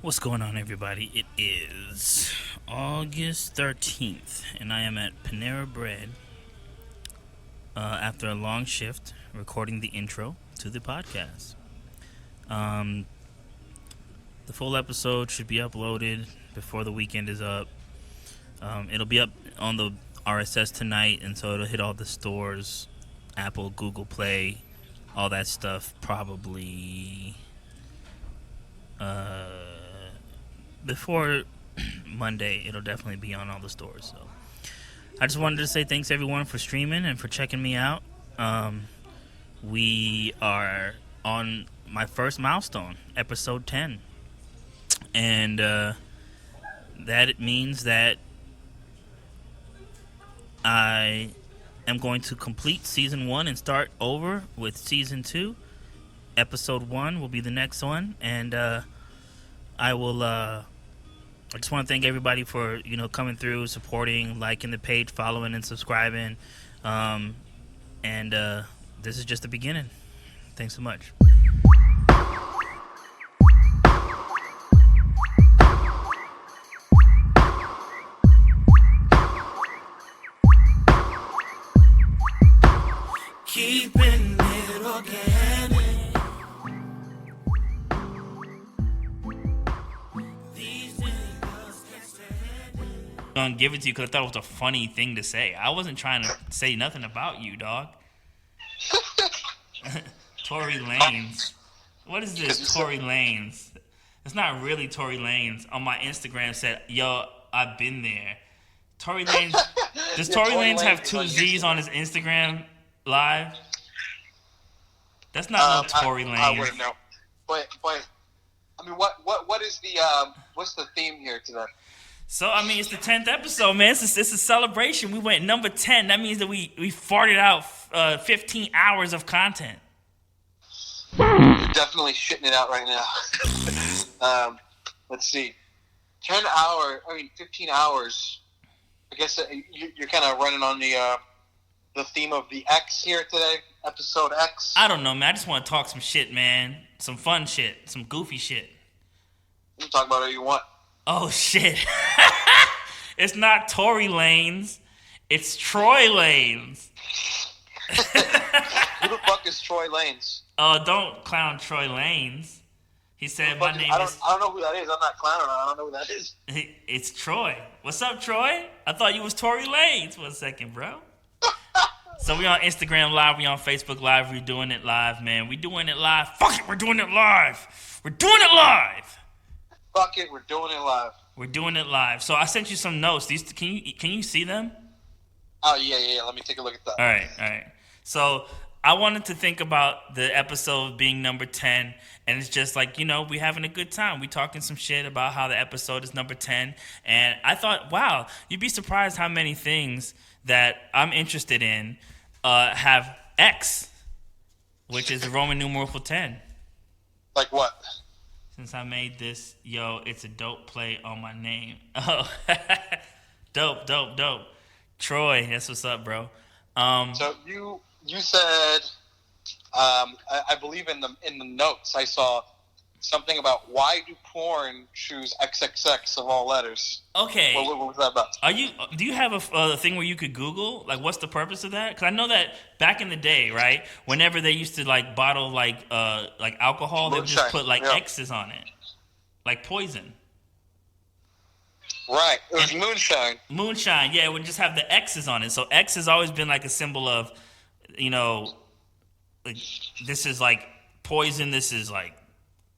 What's going on, everybody? It is August 13th, and I am at Panera Bread after a long shift recording the intro to the podcast. Um, the full episode should be uploaded before the weekend is up. It'll be up on the RSS tonight, and so it'll hit all the stores, Apple, Google Play, all that stuff, probably before Monday. It'll definitely be on all the stores. So I just wanted to say thanks everyone for streaming and for checking me out. We are on my first milestone, episode 10, and that means that I am going to complete season 1 and start over with season 2. Episode 1 will be the next one, and I will. I just want to thank everybody for coming through, supporting, liking the page, following, and subscribing. And this is just the beginning. Thanks so much. Keeping it organic. Gonna give it to you because I thought it was a funny thing to say. I wasn't trying to say nothing about you, dog. Tory Lanez. What is this, Tory Lanez? It's not really Tory Lanez. On my Instagram said, "Yo, I've been there." Tory Lanez. Does Tory Lanez have two Z's on his Instagram live? That's not no Tory Lanez. I wouldn't know. But I mean, what is the what's the theme here today? So, I mean, it's the 10th episode, man. It's a celebration. We went number 10. That means that we farted out 15 hours of content. You're definitely shitting it out right now. Let's see. 15 hours. I guess you're kind of running on the theme of the X here today, episode X. I don't know, man. I just want to talk some shit, man. Some fun shit. Some goofy shit. You can talk about whatever you want. Oh, shit. It's not Tory Lanez. It's Troy Lanez. Who the fuck is Troy Lanez? Oh, don't clown Troy Lanez. He said my name is... I don't know who that is. I'm not clowning. I don't know who that is. It's Troy. What's up, Troy? I thought you was Tory Lanez for a second, bro. So we on Instagram Live. We on Facebook Live. We doing it live, man. We doing it live. Fuck it. We're doing it live. We're doing it live. Fuck it, we're doing it live. We're doing it live. So I sent you some notes. Can you see them? Oh, yeah. Let me take a look at that. All right. So I wanted to think about the episode being number 10, and it's just like, we having a good time. We talking some shit about how the episode is number 10, and I thought, wow, you'd be surprised how many things that I'm interested in have X, which is the Roman numeral for 10. Like what? Since I made this, it's a dope play on my name. Oh, dope. Troy, that's what's up, bro. So you said, I believe in the notes I saw something about why do porn choose XXX of all letters? Okay. What was that about? Do you have a thing where you could Google, like, what's the purpose of that? Because I know that back in the day, right, whenever they used to, like, bottle, like alcohol, they would just put, like, X's on it. Like poison. Right. It was moonshine. Moonshine, yeah, it would just have the X's on it. So X has always been, like, a symbol of, like, this is, like, poison, this is, like...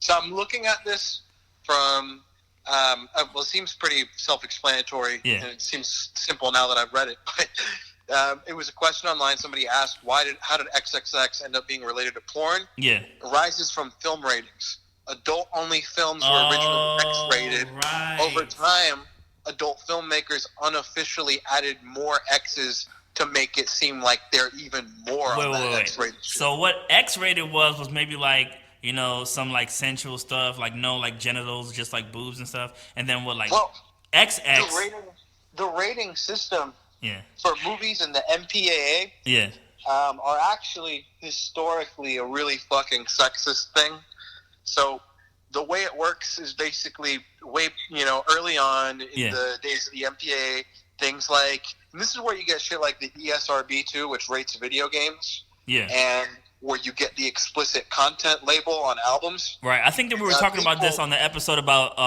So I'm looking at this from, it seems pretty self-explanatory. Yeah. And it seems simple now that I've read it. But it was a question online. Somebody asked, how did XXX end up being related to porn? Yeah. It arises from film ratings. Adult-only films were originally X-rated. Right. Over time, adult filmmakers unofficially added more X's to make it seem like they're even more on that X-rated shit. So what X-rated was maybe like, some like sensual stuff, like no like genitals, just like boobs and stuff. And then what like XX. The rating system Yeah. for movies in the MPAA Yeah. Are actually historically a really fucking sexist thing. So the way it works is basically early on in the days of the MPA, things like, and this is where you get shit like the ESRB too, which rates video games. Yeah. And where you get the explicit content label on albums. Right. I think that we were talking about this on the episode about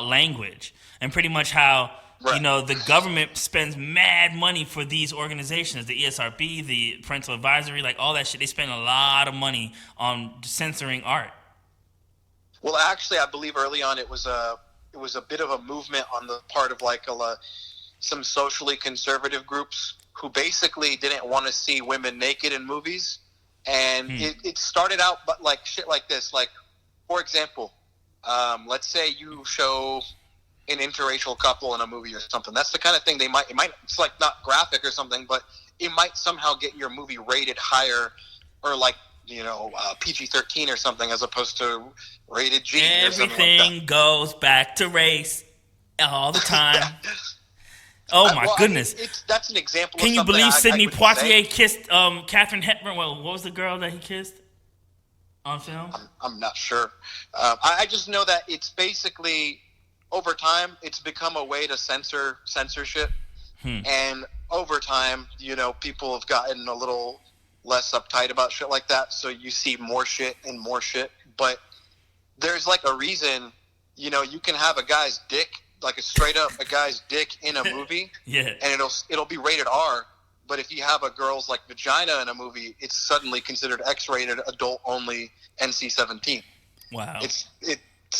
language and pretty much how the government spends mad money for these organizations, the ESRB, the Parental Advisory, like all that shit. They spend a lot of money on censoring art. Well, actually, I believe early on it was a bit of a movement on the part of some socially conservative groups who basically didn't want to see women naked in movies. And it started out like shit like this. Like, for example, let's say you show an interracial couple in a movie or something. That's the kind of thing it might, it's like not graphic or something, but it might somehow get your movie rated higher or like, PG-13 or something as opposed to rated G. Everything goes back to race all the time. Oh my goodness! That's an example. Can you believe Sidney Poitier kissed Katharine Hepburn? Well, what was the girl that he kissed on film? I'm not sure. I just know that it's basically over time it's become a way to censor censorship, and over time, people have gotten a little less uptight about shit like that. So you see more shit and more shit, but there's like a reason. You can have a guy's dick. Like a guy's dick in a movie, and it'll be rated R. But if you have a girl's like vagina in a movie, it's suddenly considered X-rated, adult only, NC-17. Wow, it's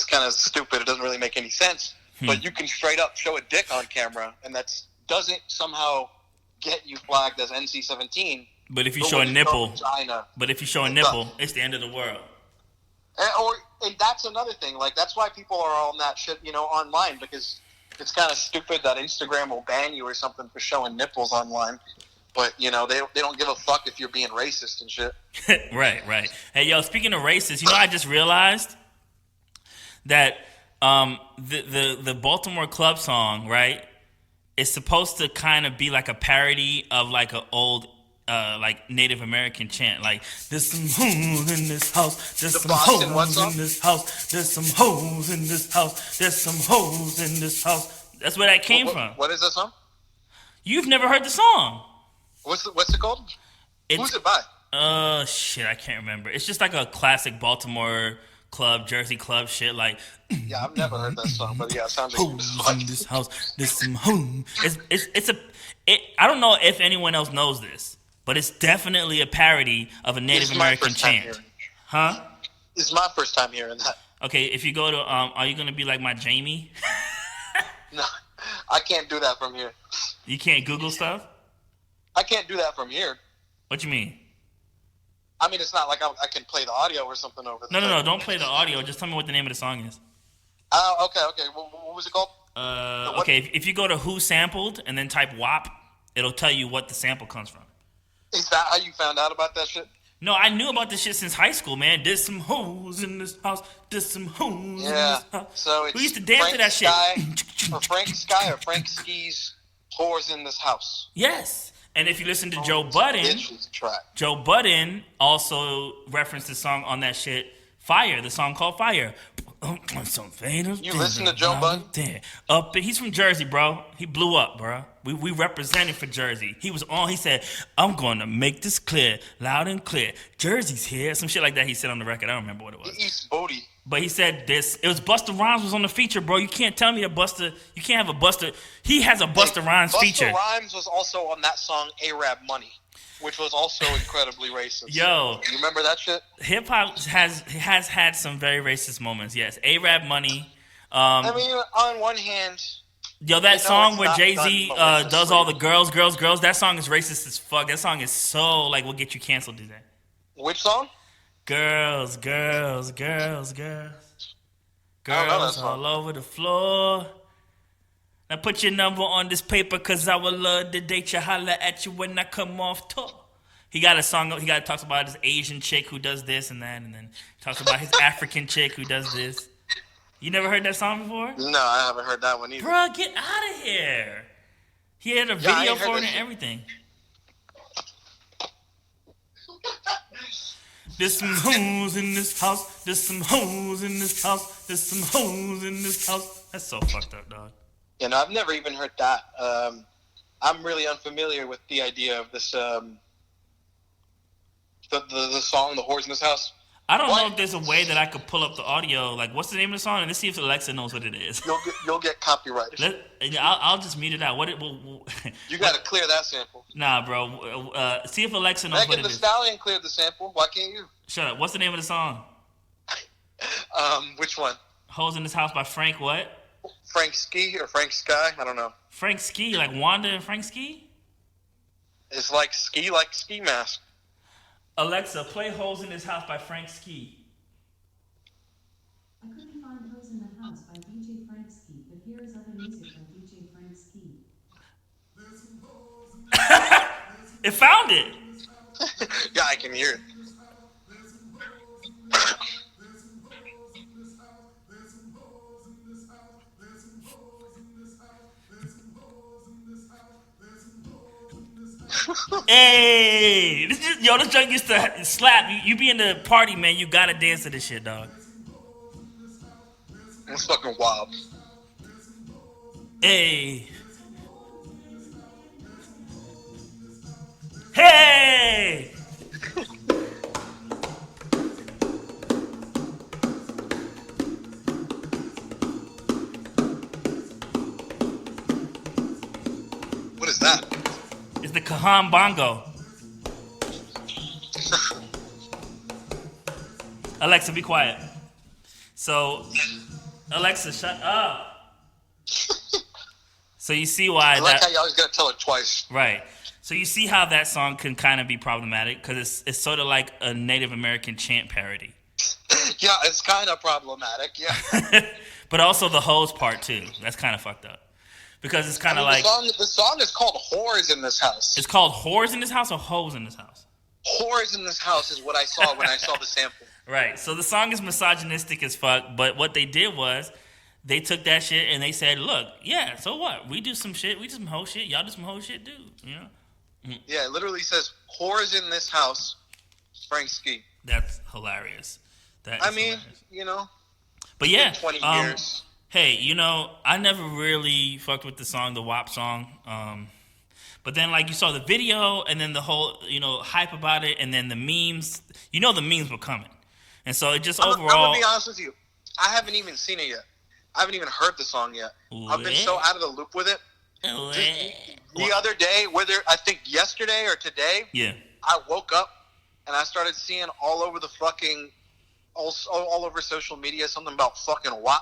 kind of stupid. It doesn't really make any sense. But you can straight up show a dick on camera, and that doesn't somehow get you flagged as NC-17. But if you show a nipple, it's the end of the world. And that's another thing. Like, that's why people are on that shit, online, because it's kind of stupid that Instagram will ban you or something for showing nipples online. But, they don't give a fuck if you're being racist and shit. Right. Hey, yo, speaking of racist, I just realized that the Baltimore Club song, right, is supposed to kind of be like a parody of like an old Native American chant, like there's some hoes in this house, there's some hoes in this house, there's some hoes in this house, there's some hoes in this house. That's where that came from. What is that song? You've never heard the song? What's it called? Who's it by? Shit, I can't remember. It's just like a classic Baltimore club, Jersey club shit. Like, yeah, I've never heard that song, but yeah, it sounds like hoes in this house, there's some hoes. I don't know if anyone else knows this. But it's definitely a parody of a Native American chant. Huh? This is my first time hearing that. Okay, if you go to, are you going to be like my Jamie? No, I can't do that from here. You can't Google stuff? I can't do that from here. What you mean? I mean, it's not like I can play the audio or something over there. No, don't play the audio. Just tell me what the name of the song is. Okay. What was it called? Okay, if you go to Who Sampled and then type WAP, it'll tell you what the sample comes from. Is that how you found out about that shit? No, I knew about this shit since high school, man. There's some hoes in this house. There's some hoes in this house. So it's we used to dance to that shit. Frank Sky or Frank Ski's whores in this house. Yes. And if you listen to Joe Budden also referenced the song on that shit, Fire, the song called Fire. You listen to Joe Budden? He's from Jersey, bro. He blew up, bro. We represented for Jersey. He was on. He said, "I'm going to make this clear, loud and clear. Jersey's here." Some shit like that he said on the record. I don't remember what it was. East Bodie. But he said this. It was Busta Rhymes was on the feature, bro. You can't tell me that you can't have a Busta. He has a Busta Rhymes feature. Busta Rhymes was also on that song "Arab Money," which was also incredibly racist. Yo. You remember that shit? Hip hop has had some very racist moments, yes. Arab Money. I mean, on one hand, yo, that song where Jay-Z does all the girls, that song is racist as fuck. That song is so, like, will get you canceled today. Which song? Girls all over the floor. Now put your number on this paper, cause I would love to date you, holla at you when I come off tour. He got a song, talks about his Asian chick who does this and that, and then talks about his African chick who does this. You never heard that song before? No, I haven't heard that one either. Bruh, get out of here. He had a video for it and everything. There's some hoes in this house. There's some hoes in this house. There's some hoes in this house. That's so fucked up, dog. Yeah, no, I've never even heard that. I'm really unfamiliar with the idea of this, the song, The Whores in This House. I don't know if there's a way that I could pull up the audio. Like, what's the name of the song? And let's see if Alexa knows what it is. You'll get copyrighted. I'll just mute it out. You got to clear that sample. Nah, bro. See if Alexa knows what it is. Megan Thee Stallion cleared the sample. Why can't you? Shut up. What's the name of the song? Which one? Hoes in This House by Frank what? Frank Ski or Frank Sky? I don't know. Frank Ski, like Wanda and Frank Ski? It's like ski mask. Alexa, play Hoes in This House by Frank Ski. I couldn't find Hoes in the House by DJ Frank Ski, but here is other music by DJ Frank Ski. It found it. Yeah, I can hear it. Hey, this junk used to slap. You be in the party, man. You gotta dance to this shit, dog. It's fucking wild. Hey. Hey. What is that? It's the Cajon Bongo. Alexa, be quiet. So, Alexa, shut up. So you see why I like how you always gotta tell it twice. Right. So you see how that song can kind of be problematic because it's sort of like a Native American chant parody. Yeah, it's kind of problematic. Yeah. But also the hoes part too. That's kind of fucked up. Because it's kind of like... The song is called Whores in This House. It's called Whores in This House or Hoes in This House? Whores in This House is what I saw when I saw the sample. Right. So the song is misogynistic as fuck, but what they did was they took that shit and they said, look, yeah, so what? We do some shit. We do some hoe shit. Y'all do some hoe shit, dude. You know? Mm-hmm. Yeah, it literally says, Whores in This House, Frank Ski. That's hilarious. Hilarious. You know. But yeah. 20 years. Hey, you know, I never really fucked with the song, the WAP song. But then, like, you saw the video and then the whole, you know, hype about it and then the memes. You know the memes were coming. And so it just overall... I'm going to be honest with you. I haven't even seen it yet. I haven't even heard the song yet. I've been so out of the loop with it. The other day, I think yesterday or today, yeah, I woke up and I started seeing all over the fucking... all over social media something about fucking WAP.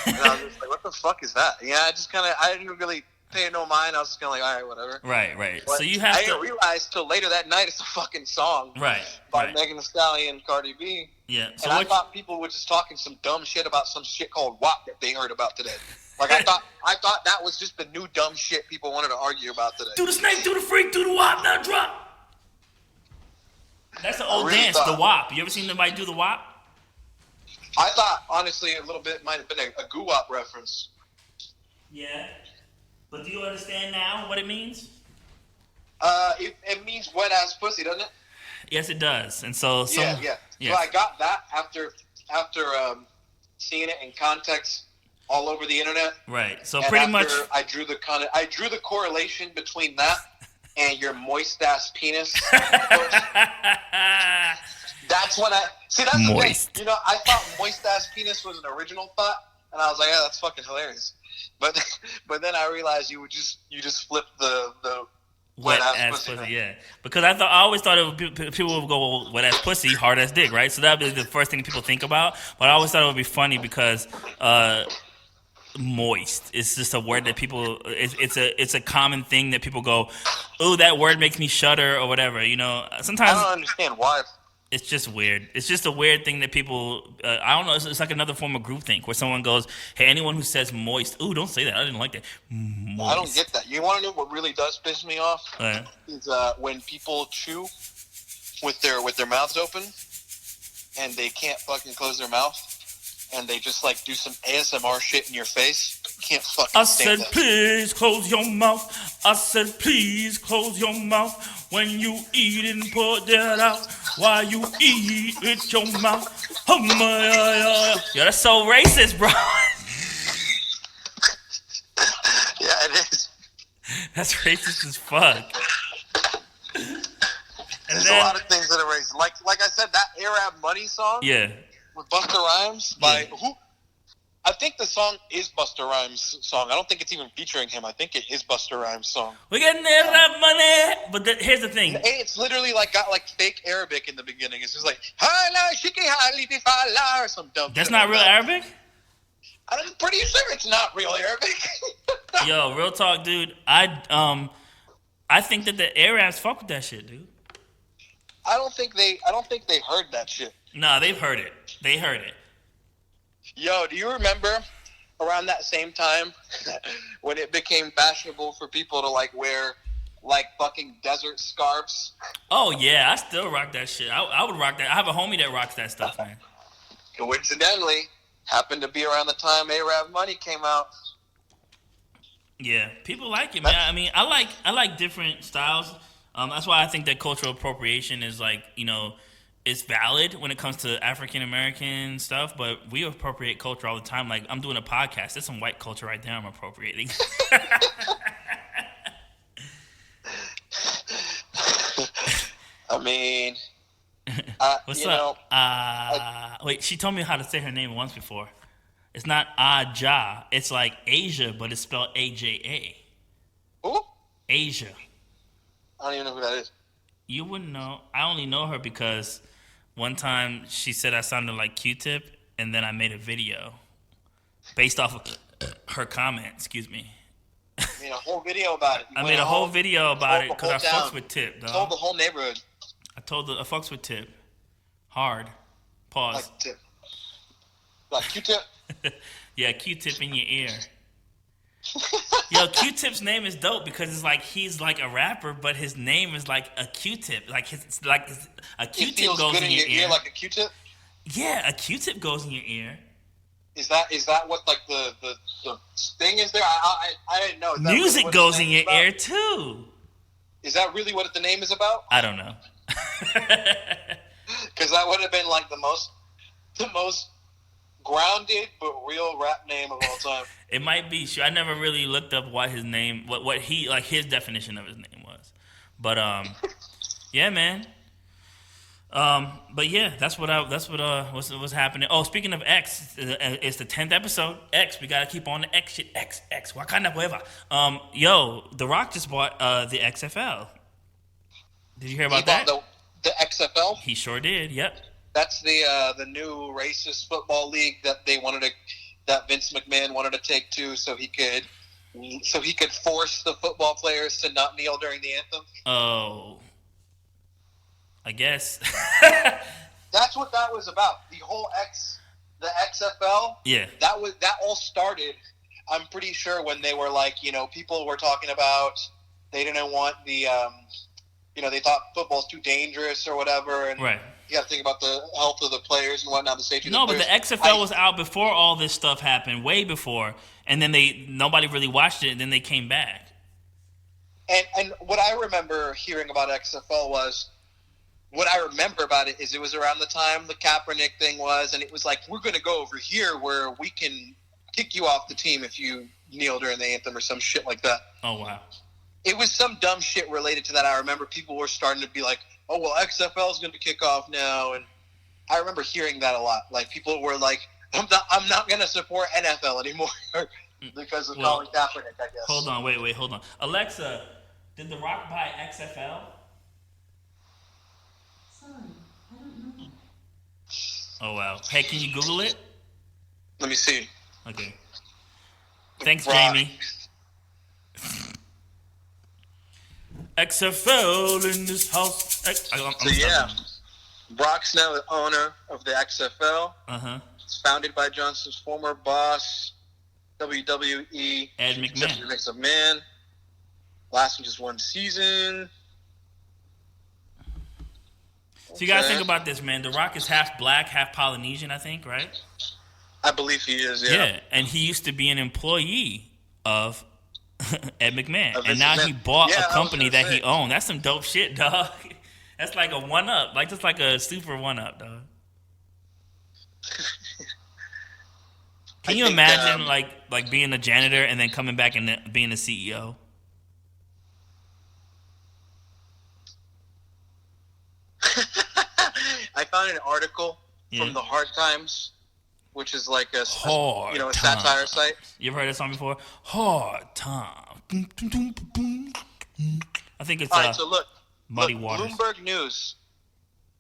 And I was just like, what the fuck is that? Yeah, I didn't really pay no mind. I was just kind of like, all right, whatever. Right. But so you have I didn't realize till later that night it's a fucking song. Right. By Megan Thee Stallion and Cardi B. Yeah. So and I thought people were just talking some dumb shit about some shit called WAP that they heard about today. Like I thought that was just the new dumb shit people wanted to argue about today. Do the snake, do the freak, do the WAP, now drop. That's an old dance, the WAP. You ever seen anybody do the WAP? I thought, honestly, a little bit might have been a goo-wop reference. Yeah. But do you understand now what it means? It means wet-ass pussy, doesn't it? Yes, it does. And so... Yeah. So I got that after seeing it in context all over the internet. Right. So pretty much... I drew the correlation between that and your moist-ass penis. That's when that's moist. The thing. You know, I thought moist ass penis was an original thought, and I was like, yeah, that's fucking hilarious. But then I realized you just flipped the wet ass pussy. Yeah. Because I always thought it would be, people would go, well, wet ass pussy, hard ass dick, right? So that would be the first thing people think about. But I always thought it would be funny because moist. It's just a word that people. It's a common thing that people go, oh, that word makes me shudder or whatever. You know, sometimes I don't understand why. It's just weird. It's just a weird thing that people, I don't know, it's like another form of groupthink where someone goes, hey, anyone who says moist, ooh, don't say that. I didn't like that. Moist. I don't get that. You want to know what really does piss me off? Is when people chew with their mouths open and they can't fucking close their mouth and they just like do some ASMR shit in your face. Can't fucking stand that. Please close your mouth. I said, please close your mouth when you eat and pour that out. While you eat with your mouth. Oh my, yo, that's so racist, bro. Yeah, it is. That's racist as fuck. There's a lot of things that are racist. Like I said, that Arab Money song. Yeah. With Busta Rhymes by who? I think the song is Busta Rhymes' song. I don't think it's even featuring him. I think it is Busta Rhymes' song. We getting Arab money, but here's the thing. It's literally like got like fake Arabic in the beginning. It's just like or some dumb. That's not real Arabic? I'm pretty sure it's not real Arabic. Yo, real talk, dude. I think that the Arabs fuck with that shit, dude. I don't think they heard that shit. Nah, they've heard it. They heard it. Yo, do you remember around that same time when it became fashionable for people to like wear like fucking desert scarves? Oh yeah, I still rock that shit. I would rock that. I have a homie that rocks that stuff, man. Coincidentally, happened to be around the time Arab Money came out. Yeah, people like it, man. I mean, I like different styles. That's why I think that cultural appropriation is like, you know, it's valid when it comes to African American stuff, but we appropriate culture all the time. Like, I'm doing a podcast. There's some white culture right there I'm appropriating. I mean, what's up? Wait, she told me how to say her name once before. It's not Aja. It's like Asia, but it's spelled AJA. Who? Asia. I don't even know who that is. You wouldn't know. I only know her because one time she said I sounded like Q-Tip, and then I made a video based off of her comment. Excuse me. You made a whole video about it. I made a whole video about it because I fucks with Tip, dog. Told the whole neighborhood. I fucks with Tip. Hard. Pause. Like Tip. Like Q-Tip? Yeah, Q-Tip in your ear. Yo, Q-Tip's name is dope because it's like he's like a rapper, but his name is like a Q-Tip. Like a Q-Tip goes in your ear. Like a Q-Tip? Yeah, a Q-Tip goes in your ear. Is that what like the thing is there? I didn't know. Music really goes in your ear too. Is that really what the name is about? I don't know. Because that would have been like the most grounded but real rap name of all time. It might be. Sure, I never really looked up what his name, what he like his definition of his name was. But yeah, man. But yeah, that's what's happening. Oh, speaking of X, it's the 10th episode. X, we gotta keep on the X shit. X, Wakanda forever. Yo, The Rock just bought the XFL. Did you hear about that? The XFL? He sure did. Yep. That's the new racist football league that that Vince McMahon wanted to take to so he could force the football players to not kneel during the anthem. Oh. I guess. That's what that was about. The whole the XFL. Yeah. That all started, I'm pretty sure, when they were like, you know, people were talking about they didn't want the they thought football's too dangerous or whatever, and right. You got to think about the health of the players and whatnot, the safety of the players. No, but the XFL was out before all this stuff happened, way before, and then nobody really watched it, and then they came back. And what I remember hearing about XFL was, what I remember about it is it was around the time the Kaepernick thing was, and it was like, we're going to go over here where we can kick you off the team if you kneel during the anthem or some shit like that. Oh, wow. It was some dumb shit related to that. I remember people were starting to be like, oh, well, XFL is going to kick off now. And I remember hearing that a lot. Like, people were like, I'm not going to support NFL anymore because of Colin Kaepernick, I guess. Hold on, wait, hold on. Alexa, did The Rock buy XFL? Sorry, I don't know. Oh, wow. Hey, can you Google it? Let me see. Okay. Thanks, Jamie. XFL in this house. Brock's now the owner of the XFL. Uh-huh. It's founded by Johnson's former boss, WWE. Ed McMahon. McMahon. Last one just one season. So you gotta think about this, man. The Rock is half black, half Polynesian, I think, right? I believe he is, yeah. Yeah, and he used to be an employee of Ed McMahon. And now he bought a company that he owned. That's some dope shit, dog. That's like a one up, like just like a super one up, dog. Can you imagine like being a janitor and then coming back and being a CEO? I found an article Yeah. from the Hard Times, which is like a Hard a satire site. You ever heard that song before? Hard time. I think it's All right, so look, Muddy Waters. Bloomberg News,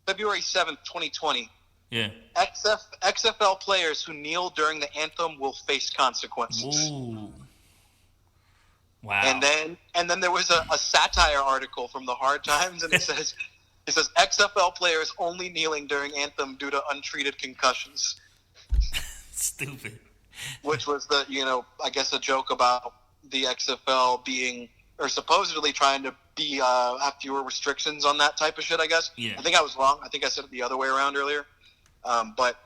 February 7th, 2020. Yeah. XFL players who kneel during the anthem will face consequences. Ooh. Wow. And then there was a satire article from the Hard Times, and it says XFL players only kneeling during anthem due to untreated concussions. Stupid. Which was I guess a joke about the XFL being or supposedly trying to be have fewer restrictions on that type of shit. I guess. Yeah. I think I was wrong. I think I said it the other way around earlier. But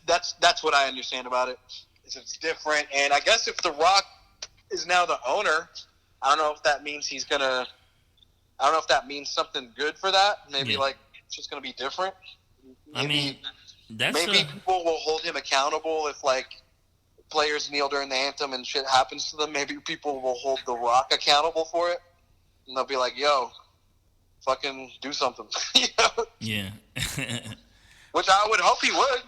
that's what I understand about it. Is it's different, and I guess if The Rock is now the owner, I don't know if that means he's gonna. I don't know if that means something good for that. Maybe like it's just gonna be different. Maybe people will hold him accountable if like players kneel during the anthem and shit happens to them. Maybe people will hold The Rock accountable for it, and they'll be like, "Yo, fucking do something." Yeah. Which I would hope he would.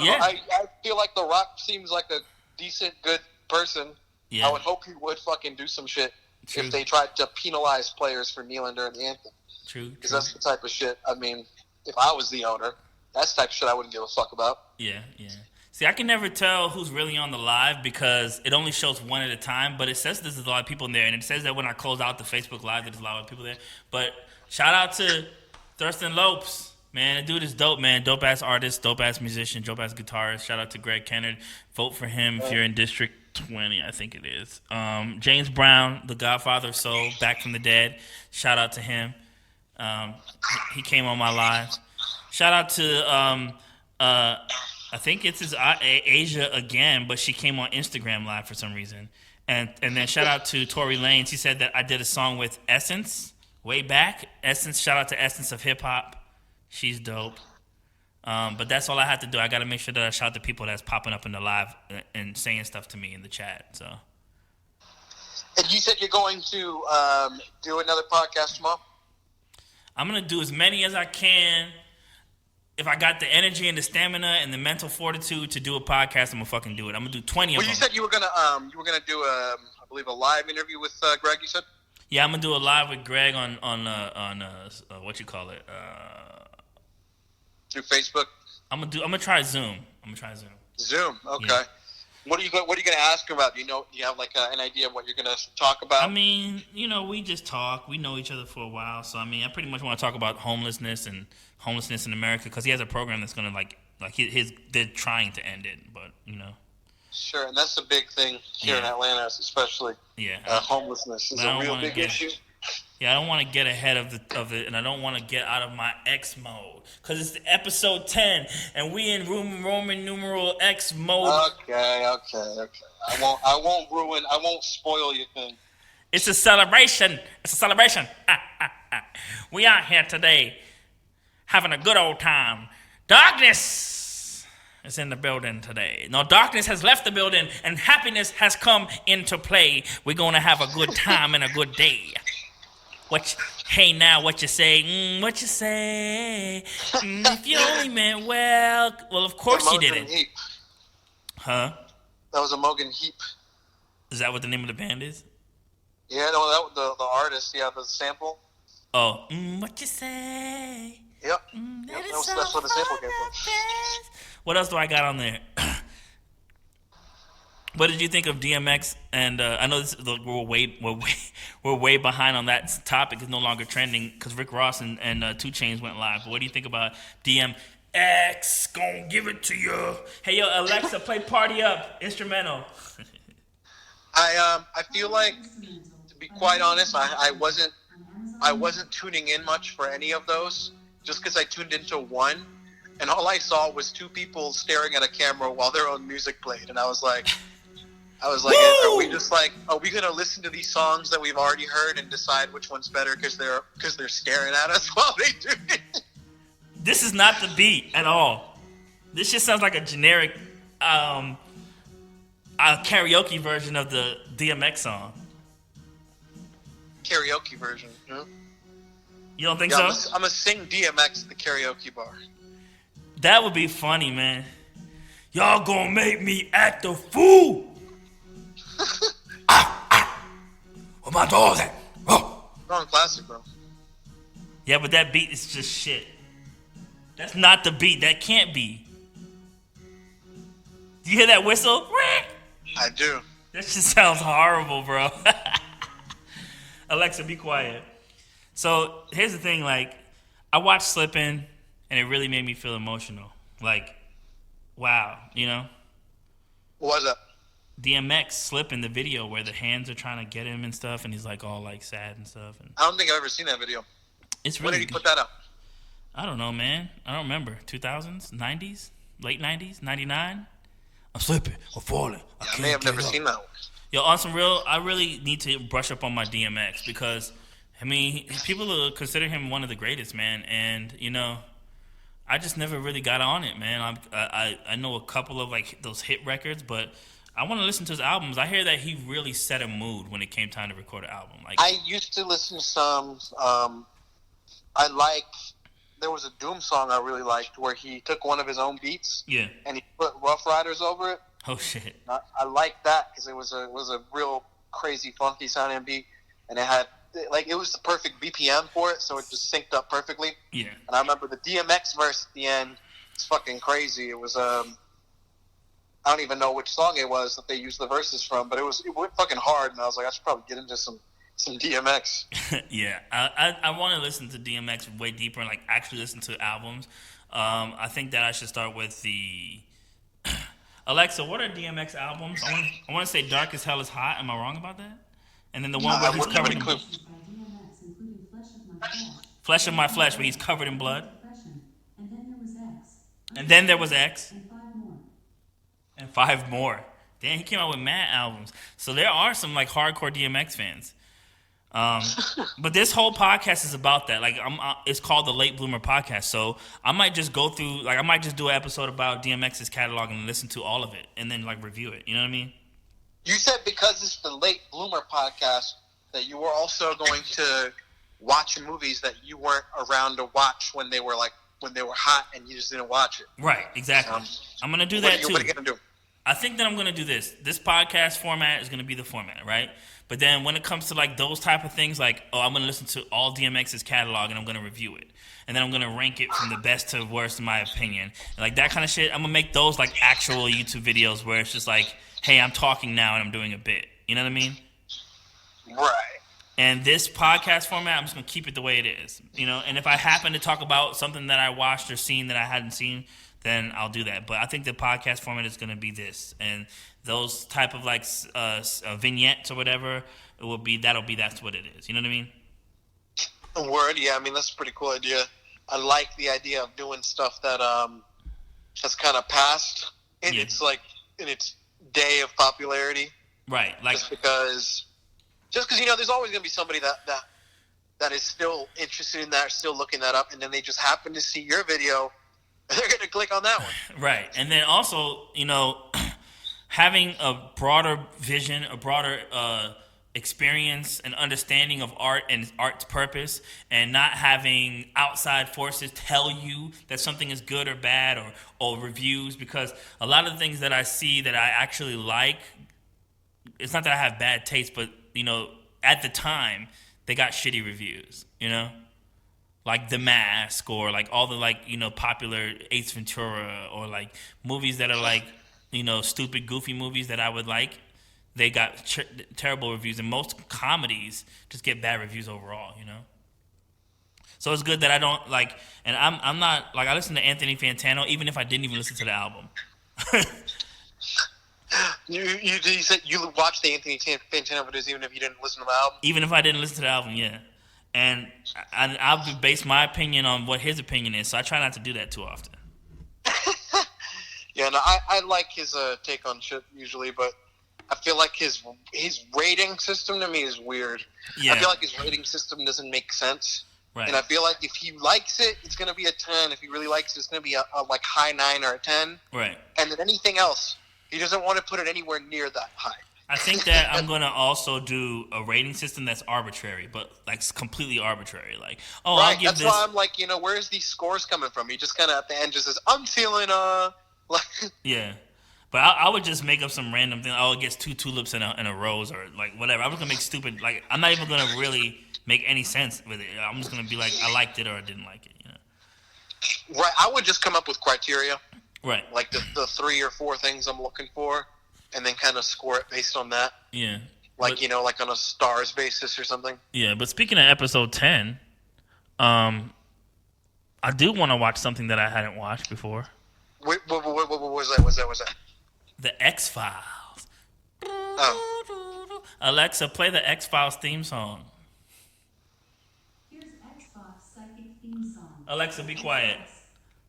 Yeah. I feel like The Rock seems like a decent, good person. Yeah. I would hope he would fucking do some shit. True. If they tried to penalize players for kneeling during the anthem. True. Because that's the type of shit, I mean, if I was the owner, that's the type of shit I wouldn't give a fuck about. Yeah, yeah. See, I can never tell who's really on the live because it only shows one at a time, but it says there's a lot of people in there, and it says that when I close out the Facebook Live, there's a lot of people there. But shout out to Thurston Lopes. Man, the dude is dope, man. Dope-ass artist, dope-ass musician, dope-ass guitarist. Shout out to Greg Kennard. Vote for him if you're in District 20, I think it is. James Brown, the Godfather of Soul, back from the dead. Shout out to him. He came on my live. Shout out to, I think it's his Asia again, but she came on Instagram Live for some reason. And then shout out to Tory Lanez. He said that I did a song with Essence way back. Essence, shout out to Essence of Hip Hop. She's dope. But that's all I have to do. I got to make sure that I shout the people that's popping up in the live and saying stuff to me in the chat. So. And you said you're going to do another podcast tomorrow? I'm going to do as many as I can. If I got the energy and the stamina and the mental fortitude to do a podcast, I'm going to fucking do it. I'm going to do 20 of them. Well, you said you were going to do I believe a live interview with Greg, you said? Yeah, I'm going to do a live with Greg on what you call it? Through Facebook? I'm gonna try Zoom. Zoom, okay. Yeah. What are you going to ask about? Do you have like an idea of what you're going to talk about? I mean, we just talk. We know each other for a while, so I mean, I pretty much want to talk about homelessness in America because he has a program that's gonna they're trying to end it, but Sure, and that's a big thing here in Atlanta, especially. Yeah. Homelessness is a real big issue. Yeah, I don't want to get ahead of it, and I don't want to get out of my X mode because it's episode 10, and we in Roman numeral X mode. Okay. I won't spoil your thing. It's a celebration. We out here today, having a good old time. Darkness is in the building today. No, darkness has left the building, and happiness has come into play. We're gonna have a good time and a good day. Hey now, what you say? What you say? If you only meant well, of course you didn't. Heap. Huh? That was a Mogan Heap. Is that what the name of the band is? Yeah, no, the artist. Yeah, the sample. Oh, what you say? Yep. That's where the sample came from. What else do I got on there? What did you think of DMX? And I know we're way behind on that topic. It's no longer trending because Rick Ross and 2 Chainz went live. But what do you think about DMX? Gonna give it to you. Hey yo, Alexa, play "Party Up" instrumental. I feel like, to be quite honest, I wasn't tuning in much for any of those. Just because I tuned into one, and all I saw was 2 people staring at a camera while their own music played, and I was like, I was like, are we gonna listen to these songs that we've already heard and decide which one's better because they're staring at us while they do it? This is not the beat at all. This just sounds like a generic a karaoke version of the DMX song. Karaoke version. Hmm? You don't think Yeah, so? I'm gonna sing DMX at the karaoke bar. That would be funny, man. Y'all gonna make me act a fool. Where my dogs at? Oh. Wrong classic, bro. Yeah, but that beat is just shit. That's not the beat. That can't be. Do you hear that whistle? I do. That just sounds horrible, bro. Alexa, be quiet. So here's the thing, like, I watched Slippin', and it really made me feel emotional. Like, wow, you know? What was that? DMX Slippin', the video where the hands are trying to get him and stuff, and he's like all like sad and stuff. And I don't think I've ever seen that video. it's When really did he put that out? I don't know, man. I don't remember. 2000s, 90s, late 90s, 99. I'm slipping. I'm falling. I may have never seen that one. Yo, on some real, I really need to brush up on my DMX because, I mean, people consider him one of the greatest, man. And, you know, I just never really got on it, man. I know a couple of, like, those hit records, but I want to listen to his albums. I hear that he really set a mood when it came time to record an album. Like, I used to listen to some. There was a Doom song I really liked where he took one of his own beats. Yeah. And he put Rough Riders over it. Oh shit. I liked that because it was a real crazy funky sounding beat, and it was the perfect BPM for it, so it just synced up perfectly. Yeah. And I remember the DMX verse at the end. It's fucking crazy. It was I don't even know which song it was that they used the verses from, but it went fucking hard, and I was like, I should probably get into some DMX. Yeah, I want to listen to DMX way deeper and like actually listen to albums. I think that I should start with the Alexa. What are DMX albums? I want to say "Dark as Hell is Hot." Am I wrong about that? And then the one where he's covered in blood. Flesh of My Flesh, where he's covered in blood. And then there was X. And five more. Damn, he came out with mad albums. So there are some like hardcore DMX fans. But this whole podcast is about that. Like, it's called the Late Bloomer Podcast. So I might just go through, like, I might just do an episode about DMX's catalog and listen to all of it, and then like review it. You know what I mean? You said because it's the Late Bloomer Podcast that you were also going to watch movies that you weren't around to watch when they were hot, and you just didn't watch it. Right. Exactly. I'm gonna do that too. What are you gonna do? I think that I'm going to do this. This podcast format is going to be the format, right? But then when it comes to like those type of things, like, oh, I'm going to listen to all DMX's catalog and I'm going to review it. And then I'm going to rank it from the best to worst in my opinion. And like that kind of shit, I'm going to make those like actual YouTube videos where it's just like, hey, I'm talking now and I'm doing a bit. You know what I mean? Right. And this podcast format, I'm just going to keep it the way it is. You know, and if I happen to talk about something that I watched or seen that I hadn't seen, then I'll do that. But I think the podcast format is going to be this, and those type of like vignettes or whatever, that's what it is. You know what I mean? Word, yeah. I mean, that's a pretty cool idea. I like the idea of doing stuff that has kind of passed in its day of popularity. Right. Like just because you know, there's always going to be somebody that is still interested in that, still looking that up, and then they just happen to see your video. They're going to click on that one. Right. And then also, you know, having a broader vision, a broader experience and understanding of art and art's purpose, and not having outside forces tell you that something is good or bad, or reviews, because a lot of the things that I see that I actually like, it's not that I have bad taste, but, you know, at the time, they got shitty reviews, you know? Like The Mask, or like all the like, you know, popular Ace Ventura, or like movies that are like, you know, stupid, goofy movies that I would like. They got terrible reviews, and most comedies just get bad reviews overall, you know. So it's good that I don't like, and I'm not like, I listen to Anthony Fantano even if I didn't even listen to the album. You said you watched the Anthony Fantano videos even if you didn't listen to the album? Even if I didn't listen to the album, yeah. And I'll base my opinion on what his opinion is, so I try not to do that too often. Yeah, no, I like his take on shit usually, but I feel like his rating system to me is weird. Yeah. I feel like his rating system doesn't make sense. Right. And I feel like if he likes it, it's going to be a 10. If he really likes it, it's going to be a like high 9 or a 10. Right. And then anything else, he doesn't want to put it anywhere near that high. I think that I'm going to also do a rating system that's arbitrary, but like completely arbitrary. Like, oh, right. I'll give That's this. why I'm like, where's these scores coming from? He just kind of at the end just says, I'm feeling, like. Yeah. But I would just make up some random thing. Oh, it gets 2 tulips in a rose or like whatever. I was going to make stupid, like, I'm not even going to really make any sense with it. I'm just going to be like, I liked it or I didn't like it, Right. I would just come up with criteria. Right. Like the 3 or 4 things I'm looking for, and then kind of score it based on that. Yeah. Like, like on a stars basis or something. Yeah, but speaking of episode 10, I do want to watch something that I hadn't watched before. Wait, what was that? The X-Files. Oh. Alexa, play the X-Files theme song. Here's Xbox Psychic theme song. Alexa, be quiet.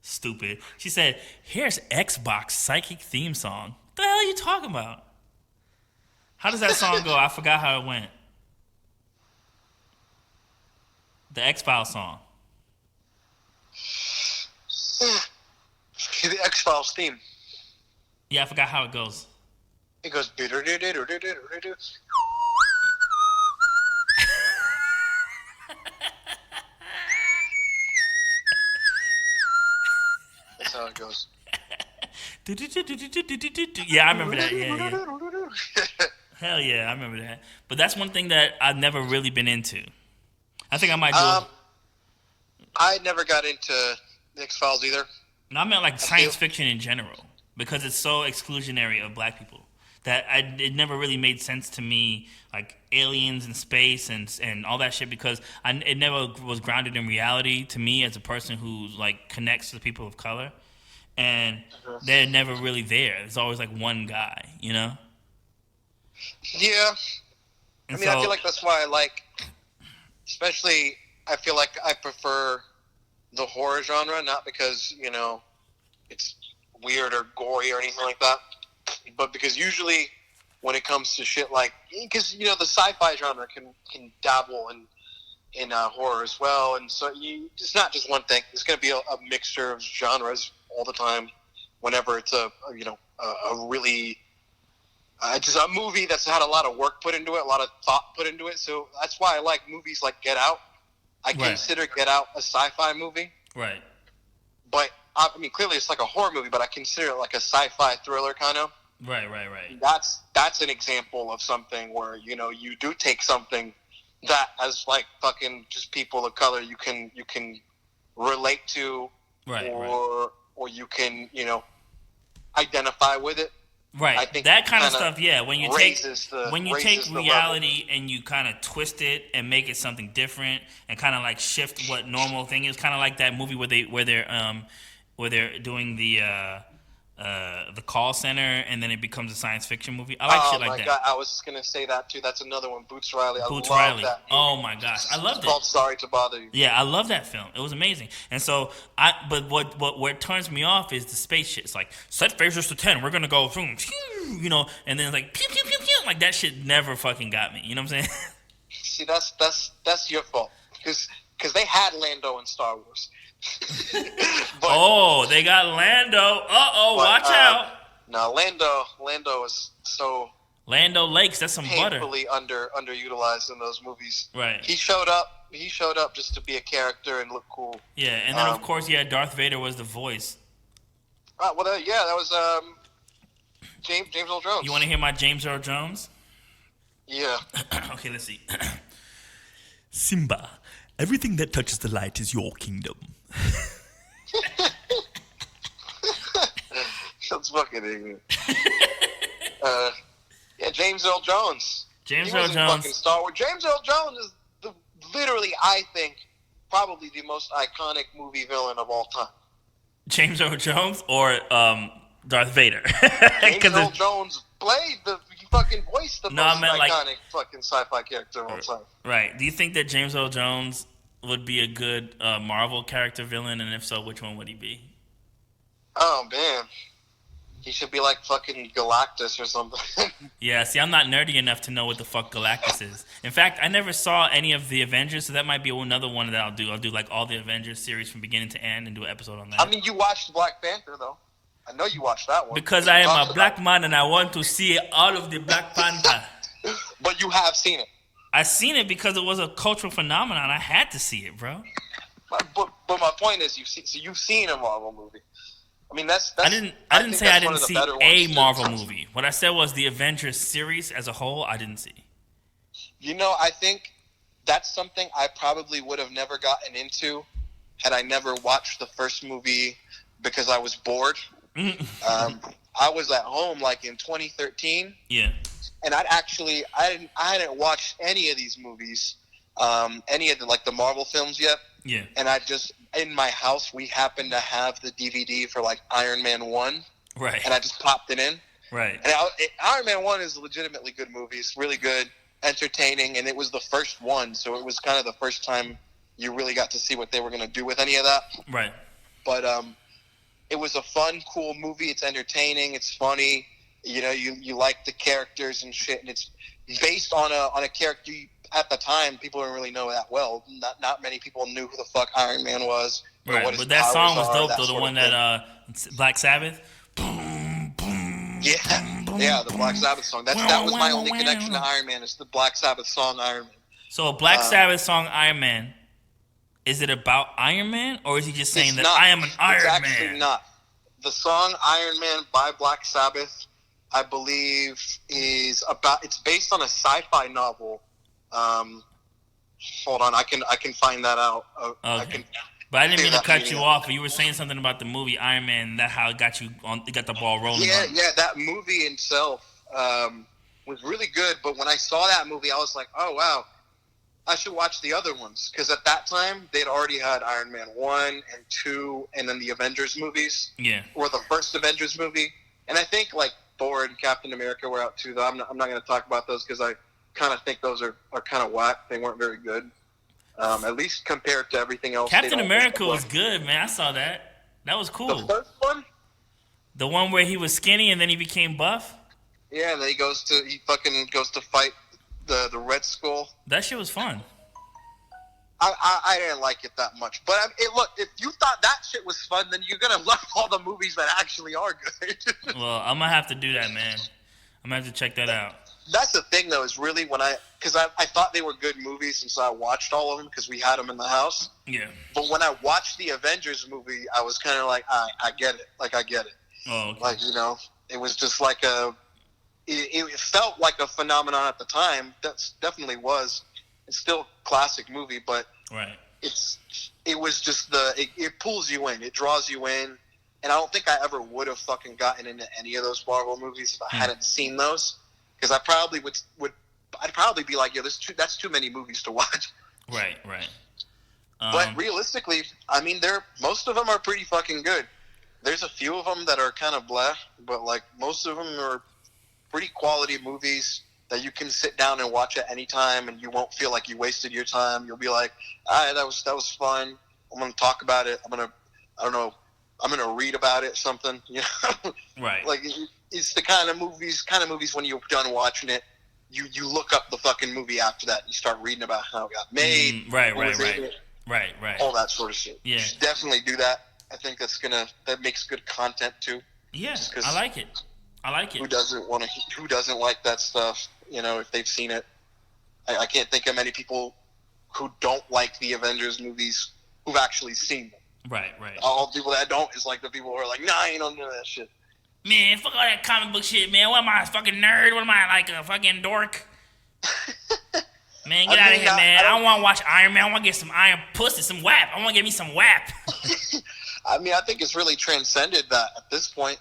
Stupid. She said, here's Xbox Psychic theme song. What the hell are you talking about? How does that song go? I forgot how it went. The X-Files song. The X-Files theme. Yeah, I forgot how it goes. It goes. That's how it goes. Yeah, I remember that. Yeah. Hell yeah, I remember that. But that's one thing that I've never really been into. I think I might do. I never got into the X-Files either. No, I meant like science fiction in general because it's so exclusionary of black people that it never really made sense to me, like aliens and space and all that shit, because it never was grounded in reality to me as a person who like connects to the people of color, and they're never really there. There's always like one guy, Yeah. And I feel like that's why I like, especially, I feel like I prefer the horror genre, not because, it's weird or gory or anything like that, but because usually when it comes to shit like, because, the sci-fi genre can dabble in horror as well, and so it's not just one thing. It's going to be a mixture of genres all the time whenever it's a really... just a movie that's had a lot of work put into it, a lot of thought put into it. So that's why I like movies like Get Out. I consider Get Out a sci-fi movie. Right. But, clearly it's like a horror movie, but I consider it like a sci-fi thriller kind of. Right. That's an example of something where, you do take something that as like fucking just people of color you can relate to, or you can, identify with it. Right, I think that kind of stuff. Yeah, when you take reality level. and you kind of twist it and make it something different and kind of like shift what normal thing is, kind of like that movie where they're doing the call center and then it becomes a science fiction movie. I like shit like that. Oh my god, I was just gonna say that too. That's another one, Boots Riley. Boots love Riley. That movie. Oh my gosh, I loved it. It's called Sorry to Bother You. Yeah, I love that film. It was amazing. And so but what turns me off is the space shit. It's like set phasers to 10. We're gonna go boom, and then like pew pew pew pew. Like that shit never fucking got me. You know what I'm saying? See, that's your fault because they had Lando in Star Wars. They got Lando. Watch out. No, Lando is so Lando Lakes. That's some butter. Painfully underutilized in those movies. Right. He showed up just to be a character and look cool. Yeah, and then of course, Darth Vader was the voice. That was James Earl Jones. You want to hear my James Earl Jones? Yeah. Okay, let's see. Simba, everything that touches the light is your kingdom. That's fucking ignorant. James Earl Jones. James Earl Jones. Fucking Star Wars. James Earl Jones is literally, I think, probably the most iconic movie villain of all time. James Earl Jones or Darth Vader? James Earl Jones played he fucking voiced the most iconic fucking sci-fi character of all time. Right. Do you think that James Earl Jones would be a good Marvel character villain, and if so, which one would he be? Oh man, He should be like fucking Galactus or something. Yeah, see, I'm not nerdy enough to know what the fuck Galactus is. In fact, I never saw any of the Avengers, so that might be another one that I'll do. I'll do like all the Avengers series from beginning to end and do an episode on that. I mean, you watched Black Panther though. I know you watched that one. Because I am a black man and I want to see all of the Black Panther. But you have seen it. I seen it because it was a cultural phenomenon. I had to see it, bro. But my point is, you've seen a Marvel movie. I mean, that's I didn't say I didn't see a Marvel movie. What I said was the Avengers series as a whole, I didn't see. You know, I think that's something I probably would have never gotten into had I never watched the first movie because I was bored. I was at home like in 2013. Yeah. And I hadn't watched any of these movies, any of the Marvel films yet. Yeah. And in my house, we happened to have the DVD for like Iron Man 1. Right. And I just popped it in. Right. And Iron Man 1 is a legitimately good movie. It's really good, entertaining, and it was the first one, so it was kind of the first time you really got to see what they were going to do with any of that. Right. But it was a fun, cool movie. It's entertaining. It's funny. You know, you like the characters and shit, and it's based on a character at the time people didn't really know that well. Not many people knew who the fuck Iron Man was. Right, but that song was dope though. The one that Black Sabbath. Boom, boom. Yeah, yeah, the Black Sabbath song. That was my only connection to Iron Man. It's the Black Sabbath song Iron Man. So a Black Sabbath song Iron Man. Is it about Iron Man, or is he just saying that I am an Iron Man? It's actually not. The song Iron Man by Black Sabbath, I believe, it's based on a sci-fi novel. Hold on, I can find that out. Okay. But I didn't mean to cut you off. But you were saying something about the movie Iron Man. That how it got the ball rolling. Yeah, that movie itself was really good. But when I saw that movie, I was like, oh wow, I should watch the other ones, because at that time they'd already had Iron Man 1 and 2, and then the Avengers movies. Yeah. Or the first Avengers movie, and I think like Thor and Captain America were out too. Though I'm not going to talk about those because I kind of think those are kind of whack. They weren't very good, at least compared to everything else. Captain America was good, man. I saw that. That was cool. The first one? The one where he was skinny and then he became buff? Yeah, and then he fucking goes to fight the Red Skull. That shit was fun. I didn't like it that much. But look, if you thought that shit was fun, then you're going to love all the movies that actually are good. Well, I'm going to have to do that, man. I'm going to have to check that out. That's the thing, though, is really because I thought they were good movies, and so I watched all of them because we had them in the house. Yeah. But when I watched the Avengers movie, I was kind of like, I get it. Like, I get it. Oh, okay. Like, you know, it was just like it felt like a phenomenon at the time. That definitely was. It's still a classic movie, but right. It was just it pulls you in. It draws you in. And I don't think I ever would have fucking gotten into any of those Marvel movies if I hadn't seen those. Because I probably I'd probably be like, yeah, that's too many movies to watch. Right. But realistically, I mean, most of them are pretty fucking good. There's a few of them that are kind of blah, but like most of them are pretty quality movies that you can sit down and watch at any time, and you won't feel like you wasted your time. You'll be like, all right, that was fun. I'm gonna talk about it. I'm gonna read about it, something, you know. Right. Like it's the kind of movies when you're done watching it, you look up the fucking movie after that and you start reading about how it got made. Right. All that sort of shit. Yeah. You should definitely do that. I think that makes good content too. Yeah, I like it. Who doesn't like that stuff? You know, if they've seen it. I can't think of many people who don't like the Avengers movies who've actually seen them. Right. All the people that don't is like the people who are like, nah, I ain't don't know that shit. Man, fuck all that comic book shit, man. What am I, a fucking nerd? What am I, like a fucking dork? Man, get out of here, man. I don't want to watch Iron Man. I want to get some iron pussy, some WAP. I want to get me some WAP. I mean, I think it's really transcended that at this point.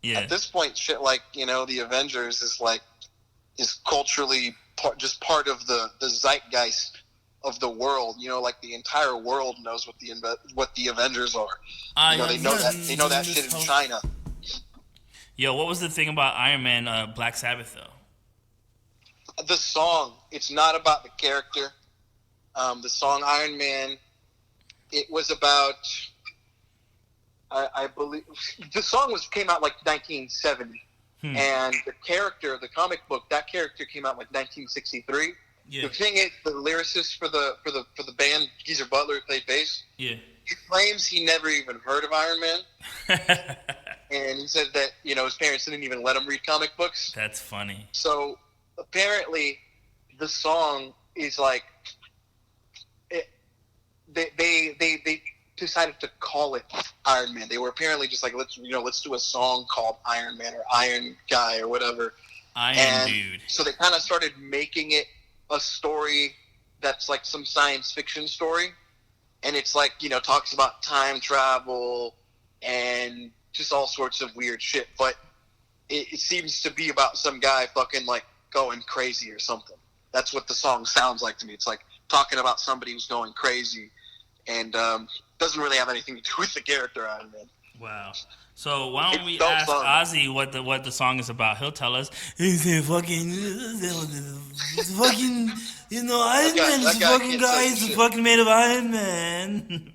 Yeah. At this point, shit like, you know, the Avengers is culturally just part of the zeitgeist of the world. You know, like the entire world knows what the Avengers are. They know that shit in China. Yo, what was the thing about Iron Man Black Sabbath though? The song. It's not about the character. The song Iron Man. It was about. I believe the song came out like 1970, and the comic book, that character came out like 1963. Yeah. The thing is, the lyricist for the band, Geezer Butler, who played bass. Yeah. He claims he never even heard of Iron Man, and he said that his parents didn't even let him read comic books. That's funny. So apparently, the song is like they decided to call it Iron Man. They were apparently just like, let's do a song called Iron Man or Iron Guy or whatever. Dude. So they kind of started making it a story that's like some science fiction story, and it's like talks about time travel and just all sorts of weird shit. But it seems to be about some guy fucking like going crazy or something. That's what the song sounds like to me. It's like talking about somebody who's going crazy, and doesn't really have anything to do with the character Iron Man. Wow. So why don't we ask Ozzy what the song is about? He'll tell us. He's a fucking Iron Man. This fucking guy is fucking made of Iron Man.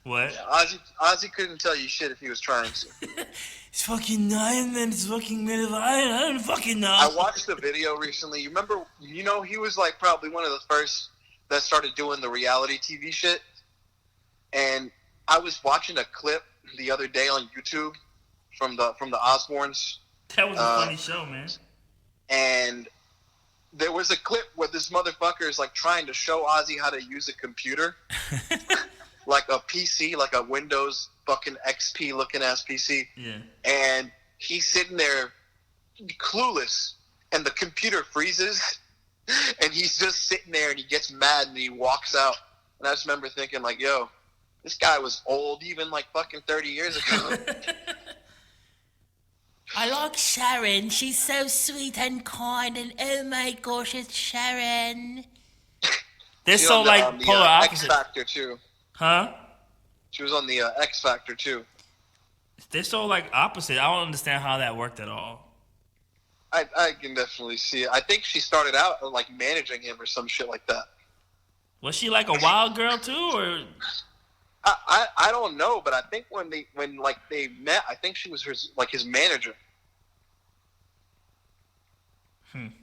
What? Yeah, Ozzy couldn't tell you shit if he was trying to. It's fucking Iron Man. It's fucking made of iron. I don't fucking know. I watched the video recently. You remember? He was like probably one of the first that started doing the reality TV shit. And I was watching a clip the other day on YouTube from the Osbournes. That was a funny show, man. And there was a clip where this motherfucker is like trying to show Ozzy how to use a computer, like a PC, like a Windows fucking XP looking ass PC. Yeah. And he's sitting there clueless, and the computer freezes, and he's just sitting there, and he gets mad, and he walks out. And I just remember thinking, like, yo, this guy was old even like fucking 30 years ago. I like Sharon. She's so sweet and kind, and oh my gosh, it's Sharon. They're so like polar opposite. X Factor too. Huh? She was on the X Factor too. They're so like opposite. I don't understand how that worked at all. I can definitely see it. I think she started out like managing him or some shit like that. Was she like a wild girl too, or? I don't know, but I think when they met, I think she was his manager.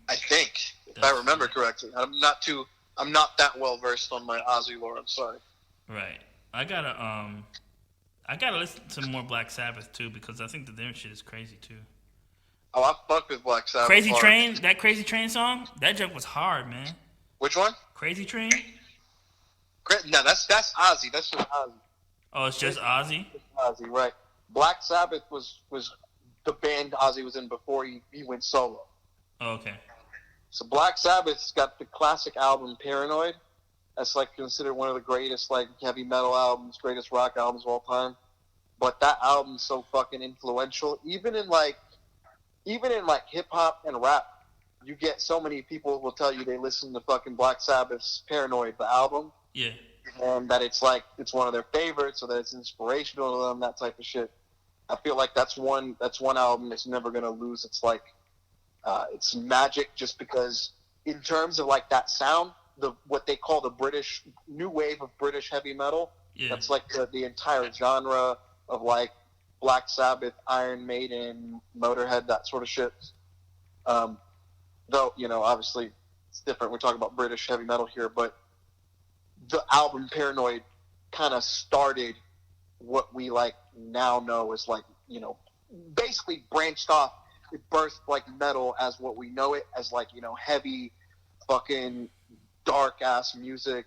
I think, if I remember correctly. I'm not that well versed on my Ozzy lore. I'm sorry. Right. I gotta listen to more Black Sabbath too, because I think that their shit is crazy too. Oh, I fuck with Black Sabbath. Crazy Train, that Crazy Train song, that jump was hard, man. Which one? Crazy Train. No, that's Ozzy. That's just Ozzy. Oh, it's just Ozzy? Ozzy, right. Black Sabbath was the band Ozzy was in before he went solo. Oh, okay. So Black Sabbath's got the classic album Paranoid. That's like considered one of the greatest like heavy metal albums, greatest rock albums of all time. But that album's so fucking influential. Even in hip hop and rap, you get so many people will tell you they listen to fucking Black Sabbath's Paranoid, the album. Yeah. And that it's one of their favorites, or that it's inspirational to them, that type of shit. I feel like that's one album that's never gonna lose its its magic, just because in terms of like that sound, what they call the British new wave of British heavy metal. Yeah. That's like the entire genre of like Black Sabbath, Iron Maiden, Motorhead, that sort of shit. Though obviously it's different. We're talking about British heavy metal here, but the album Paranoid kind of started what we like now know as like, basically branched off. It birthed like metal as what we know it as, like, heavy fucking dark ass music.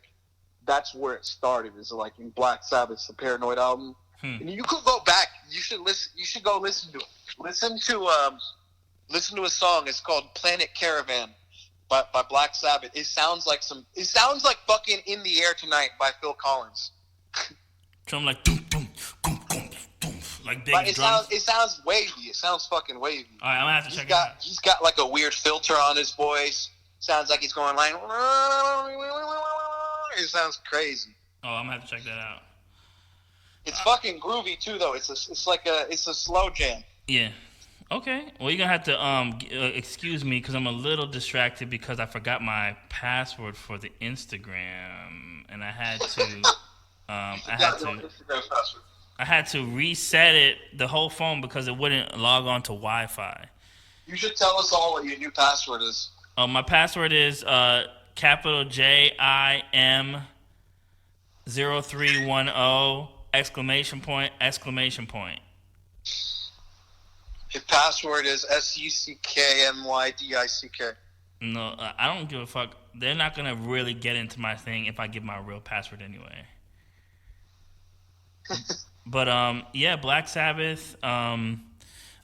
That's where it started, is like in Black Sabbath's the Paranoid album. And you could go back. You should listen. You should go listen to it. Listen to a song. It's called Planet Caravan by Black Sabbath. It sounds like fucking In the Air Tonight by Phil Collins. So I'm like, doom, doom, boom, boom, boom, like big drums. It sounds wavy. It sounds fucking wavy. All right, I'm gonna have to check it out. He's got like a weird filter on his voice. Sounds like he's going like. It sounds crazy. Oh, I'm gonna have to check that out. It's fucking groovy too, though. It's a slow jam. Yeah. Okay. Well, you're gonna have to excuse me because I'm a little distracted because I forgot my password for the Instagram, and I had to. Instagram password. I had to reset it, the whole phone, because it wouldn't log on to Wi-Fi. You should tell us all what your new password is. My password is capital JIM 0310 exclamation point exclamation point. Your password is SUCKMYDICK. No, I don't give a fuck. They're not gonna really get into my thing if I give my real password anyway. But yeah, Black Sabbath.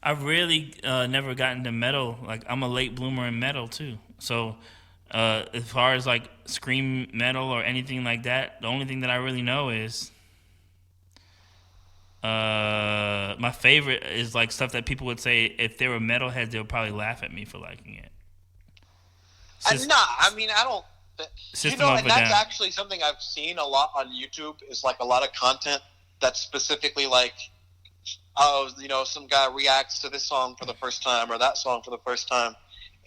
I've really never gotten into metal. Like, I'm a late bloomer in metal too. So as far as like scream metal or anything like that, the only thing that I really know is my favorite is like stuff that people would say if they were metalheads, they would probably laugh at me for liking it. I don't. System of And a that's Down. actually something I've seen a lot on YouTube. Is like a lot of content that's specifically like, some guy reacts to this song for the first time or that song for the first time,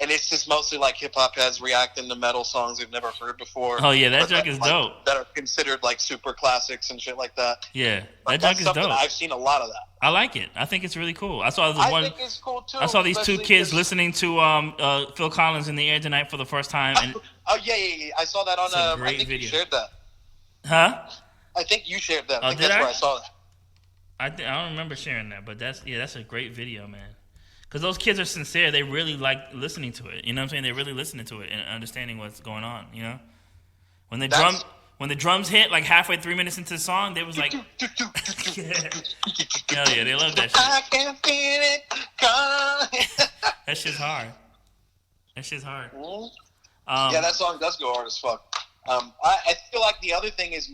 and it's just mostly like hip hop heads reacting to metal songs they've never heard before. Oh yeah, that but junk is like, dope. That are considered like super classics and shit like that. Yeah, Like, that junk that's is something dope. I've seen a lot of that. I like it. I think it's really cool. I saw I think it's cool too. I saw these two especially kids 'cause- listening to Phil Collins in the Air Tonight for the first time. And Oh yeah. I saw that on. It's a great I think video. you shared that. huh? I think you shared that. Oh, I think did that's I? where I saw that. I don't remember sharing that, but that's a great video, man. Because those kids are sincere. They really like listening to it. You know what I'm saying? They're really listening to it and understanding what's going on. You know, when the drums hit like halfway 3 minutes into the song, they was like, hell yeah, they love that shit. I can feel it coming. That shit's hard. Yeah, that song does go hard as fuck. I feel like the other thing is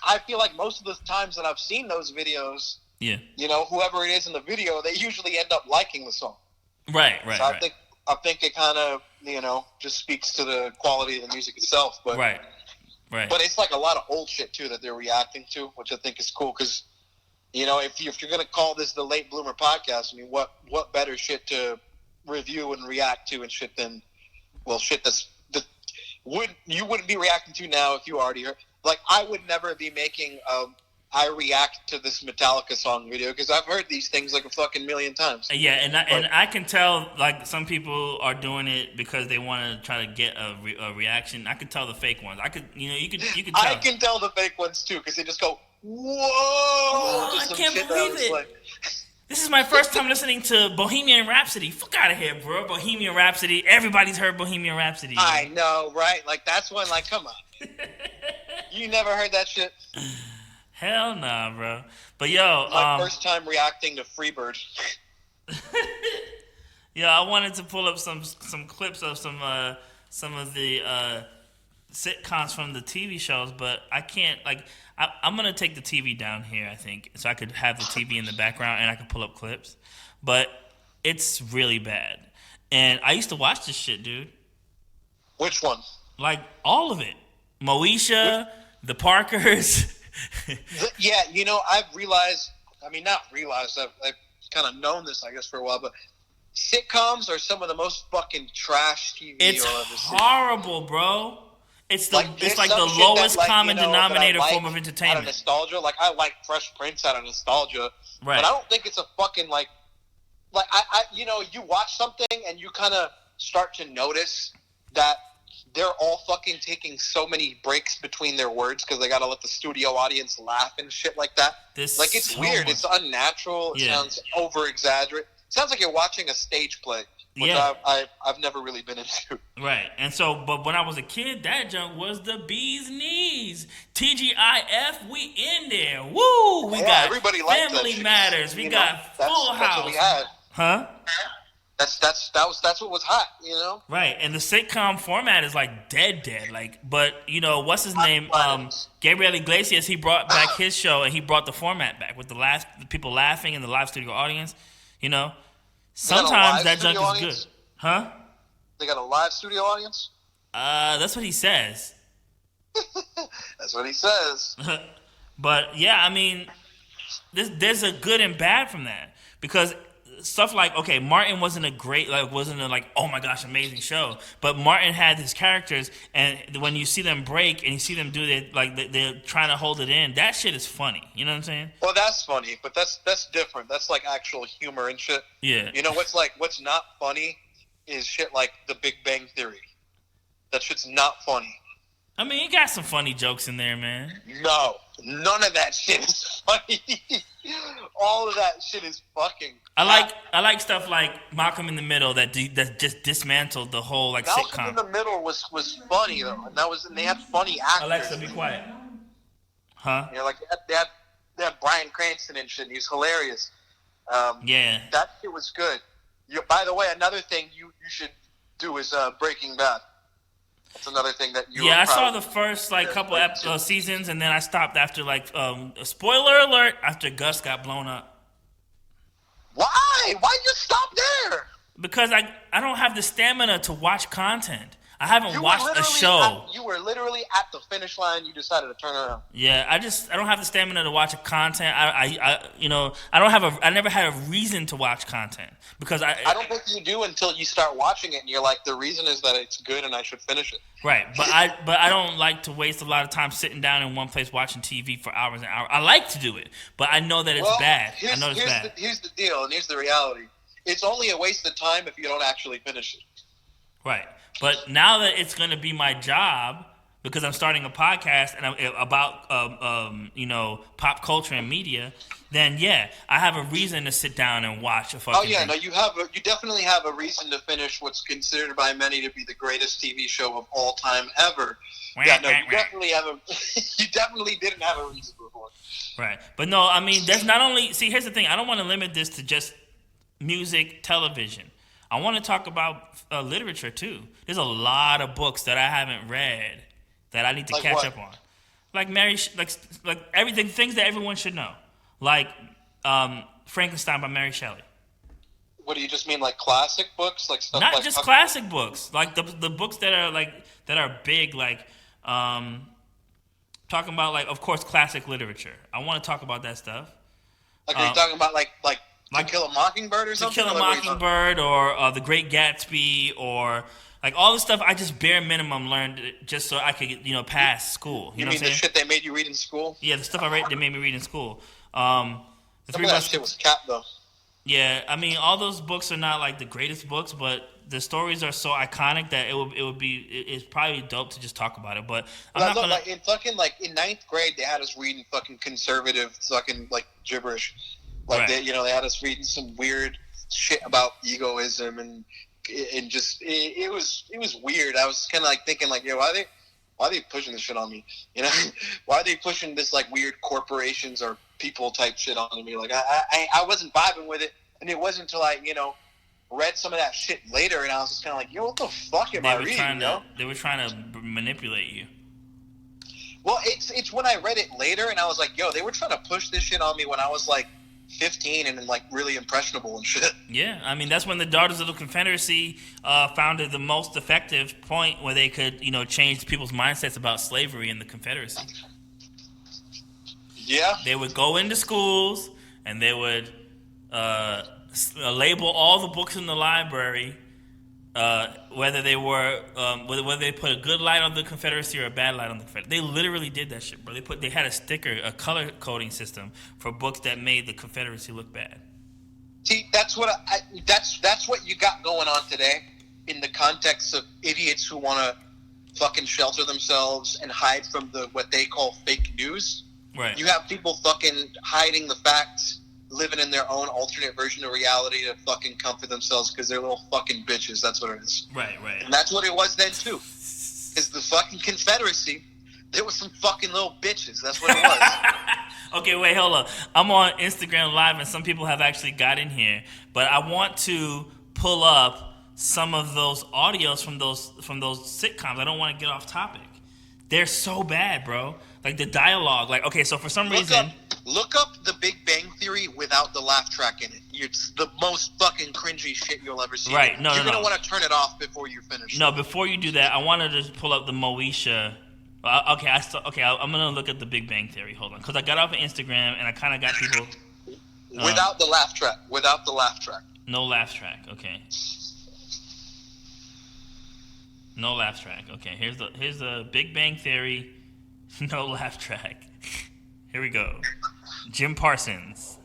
I feel like most of the times that I've seen those videos, Yeah. Whoever it is in the video, they usually end up liking the song. Right. So I think it kind of, just speaks to the quality of the music itself. But Right. But it's like a lot of old shit too that they're reacting to, which I think is cool because, if you're gonna call this the Late Bloomer Podcast, I mean, what better shit to review and react to and shit than, shit you wouldn't be reacting to now if you already heard. Like, I would never be making I react to this Metallica song video because I've heard these things like a fucking million times. Yeah, and I can tell like some people are doing it because they want to try to get a reaction. I could tell the fake ones. I could, you could tell. I can tell the fake ones too because they just go, whoa! I Just some can't shit that believe was it. like- This is my first time listening to Bohemian Rhapsody. Fuck out of here, bro. Bohemian Rhapsody. Everybody's heard Bohemian Rhapsody. I know, right? Like, that's when, like, come on. You never heard that shit? Hell nah, bro. But yo, My first time reacting to Freebird. I wanted to pull up some clips of some of the sitcoms from the TV shows, but I can't. Like, I'm gonna take the TV down here, I think, so I could have the TV in the background and I could pull up clips. But it's really bad, and I used to watch this shit, dude. Which one? Like all of it, Moesha, the Parkers. Yeah, I've realized. I mean, not realized. I've kind of known this, I guess, for a while. But sitcoms are some of the most fucking trash TV It's you'll ever see. horrible, bro. It's Like, it's there's like some the shit that, lowest like, common that I denominator like form of Out of entertainment. nostalgia, like I like Fresh Prince out of nostalgia, Right. but I don't think it's a fucking like I you watch something and you kind of start to notice that they're all fucking taking so many breaks between their words because they got to let the studio audience laugh and shit like that. Like, it's so weird. much- It's unnatural. It Yeah. sounds over exaggerated. It sounds like you're watching a stage play, which Yeah. I've never really been into. Right. And so, but when I was a kid, that junk was the bee's knees. TGIF, we in there. Woo! We Yeah, got everybody liked that Family shit. Matters. We got Full That's House. what we had. Huh? That's what was hot, Right. And the sitcom format is like dead. Like, but what's his name? Gabriel Iglesias. He brought back his show and he brought the format back with the people laughing in the live studio audience. Sometimes that junk studio is audience? good. Huh? They got a live studio audience? That's what he says. That's what he says. But yeah, I mean, there's a good and bad from that because stuff like, okay, Martin wasn't a oh my gosh, amazing show, but Martin had his characters, and when you see them break and you see them do it, like they're trying to hold it in, that shit is funny. You know what I'm saying? Well, that's funny, but that's different. That's like actual humor and shit. Yeah. You know what's not funny is shit like The Big Bang Theory. That shit's not funny. I mean, you got some funny jokes in there, man. No, none of that shit is funny. All of that shit is fucking. I like stuff like Malcolm in the Middle that just dismantled the whole like Malcolm sitcom. in the Middle was funny though, and they had funny actors. Alexa, be quiet. Huh? You know, like they had Bryan Cranston and shit. And he was hilarious. Yeah. That shit was good. By the way, another thing you should do is Breaking Bad. That's another thing that you. Yeah, I saw the first couple seasons, and then I stopped after spoiler alert, after Gus got blown up. Why? Why'd you stop there? Because I don't have the stamina to watch content. I haven't watched a show. You were literally at the finish line. You decided to turn around. Yeah, I don't have the stamina to watch content. I never had a reason to watch content because I don't think you do until you start watching it and you're like, the reason is that it's good and I should finish it. Right, but I don't like to waste a lot of time sitting down in one place watching TV for hours and hours. I like to do it, but I know that it's bad. I know it's bad. Here's the deal, and here's the reality. It's only a waste of time if you don't actually finish it. Right. But now that it's going to be my job because I'm starting a podcast and I'm about pop culture and media, then yeah, I have a reason to sit down and watch a fucking. Oh yeah, thing. no, you definitely have a reason to finish what's considered by many to be the greatest TV show of all time ever. Yeah, no, you definitely have you definitely didn't have a reason before. Right, but no, I mean that's not only. See, here's the thing. I don't want to limit this to just music, television. I want to talk about literature too. There's a lot of books that I haven't read that I need to catch up on. Like like everything, things that everyone should know. Like Frankenstein by Mary Shelley. What do you just mean, like classic books, like stuff? Not just classic books, like the books that are big, like talking about of course classic literature. I want to talk about that stuff. Like are you talking about like To Kill a Mockingbird or something? To Kill a Mockingbird or The Great Gatsby or all the stuff I just bare minimum learned just so I could pass school. You know mean what I'm saying? The shit they made you read in school? Yeah, the stuff they made me read in school. Some of that shit was cat though. Yeah, I mean all those books are not the greatest books, but the stories are so iconic that it's probably dope to just talk about it. But I'm not gonna in ninth grade they had us reading fucking conservative fucking gibberish. Right. They had us reading some weird shit about egoism and just it was weird. I was kind of thinking yo, why are they pushing this shit on me? Why are they pushing this weird corporations or people type shit on me? I wasn't vibing with it, and it wasn't until I read some of that shit later, and I was just kind of yo, what the fuck am I reading? They were trying to manipulate you. Well, it's when I read it later, and I was yo, they were trying to push this shit on me when I was 15 and really impressionable and shit. Yeah, I mean that's when the Daughters of the Confederacy founded the most effective point where they could change people's mindsets about slavery in the Confederacy. Yeah, they would go into schools and they would label all the books in the library, whether they were whether they put a good light on the Confederacy or a bad light on the Confederacy. They literally did that shit, bro. They had a sticker, a color coding system for books that made the Confederacy look bad. See, that's what that's what you got going on today in the context of idiots who want to fucking shelter themselves and hide from what they call fake news. Right. You have people fucking hiding the facts, living in their own alternate version of reality to fucking comfort themselves because they're little fucking bitches. That's what it is. Right. And that's what it was then too. Because the fucking Confederacy, there was some fucking little bitches. That's what it was. Okay, wait, hold up. I'm on Instagram Live and some people have actually got in here, but I want to pull up some of those audios from those sitcoms. I don't want to get off topic. They're so bad, bro. The dialogue. Okay, so for some reason... Look up The Big Bang Theory without the laugh track in it. It's the most fucking cringy shit you'll ever see. Right, no. You're going to want to turn it off before you finish. No, before you do that, I wanted to pull up the Moesha. I'm going to look at The Big Bang Theory. Hold on. Because I got off of Instagram and I kind of got people... Without the laugh track. Without the laugh track. No laugh track. Okay. No laugh track. Okay. Here's the Big Bang Theory. No laugh track. Here we go. Jim Parsons.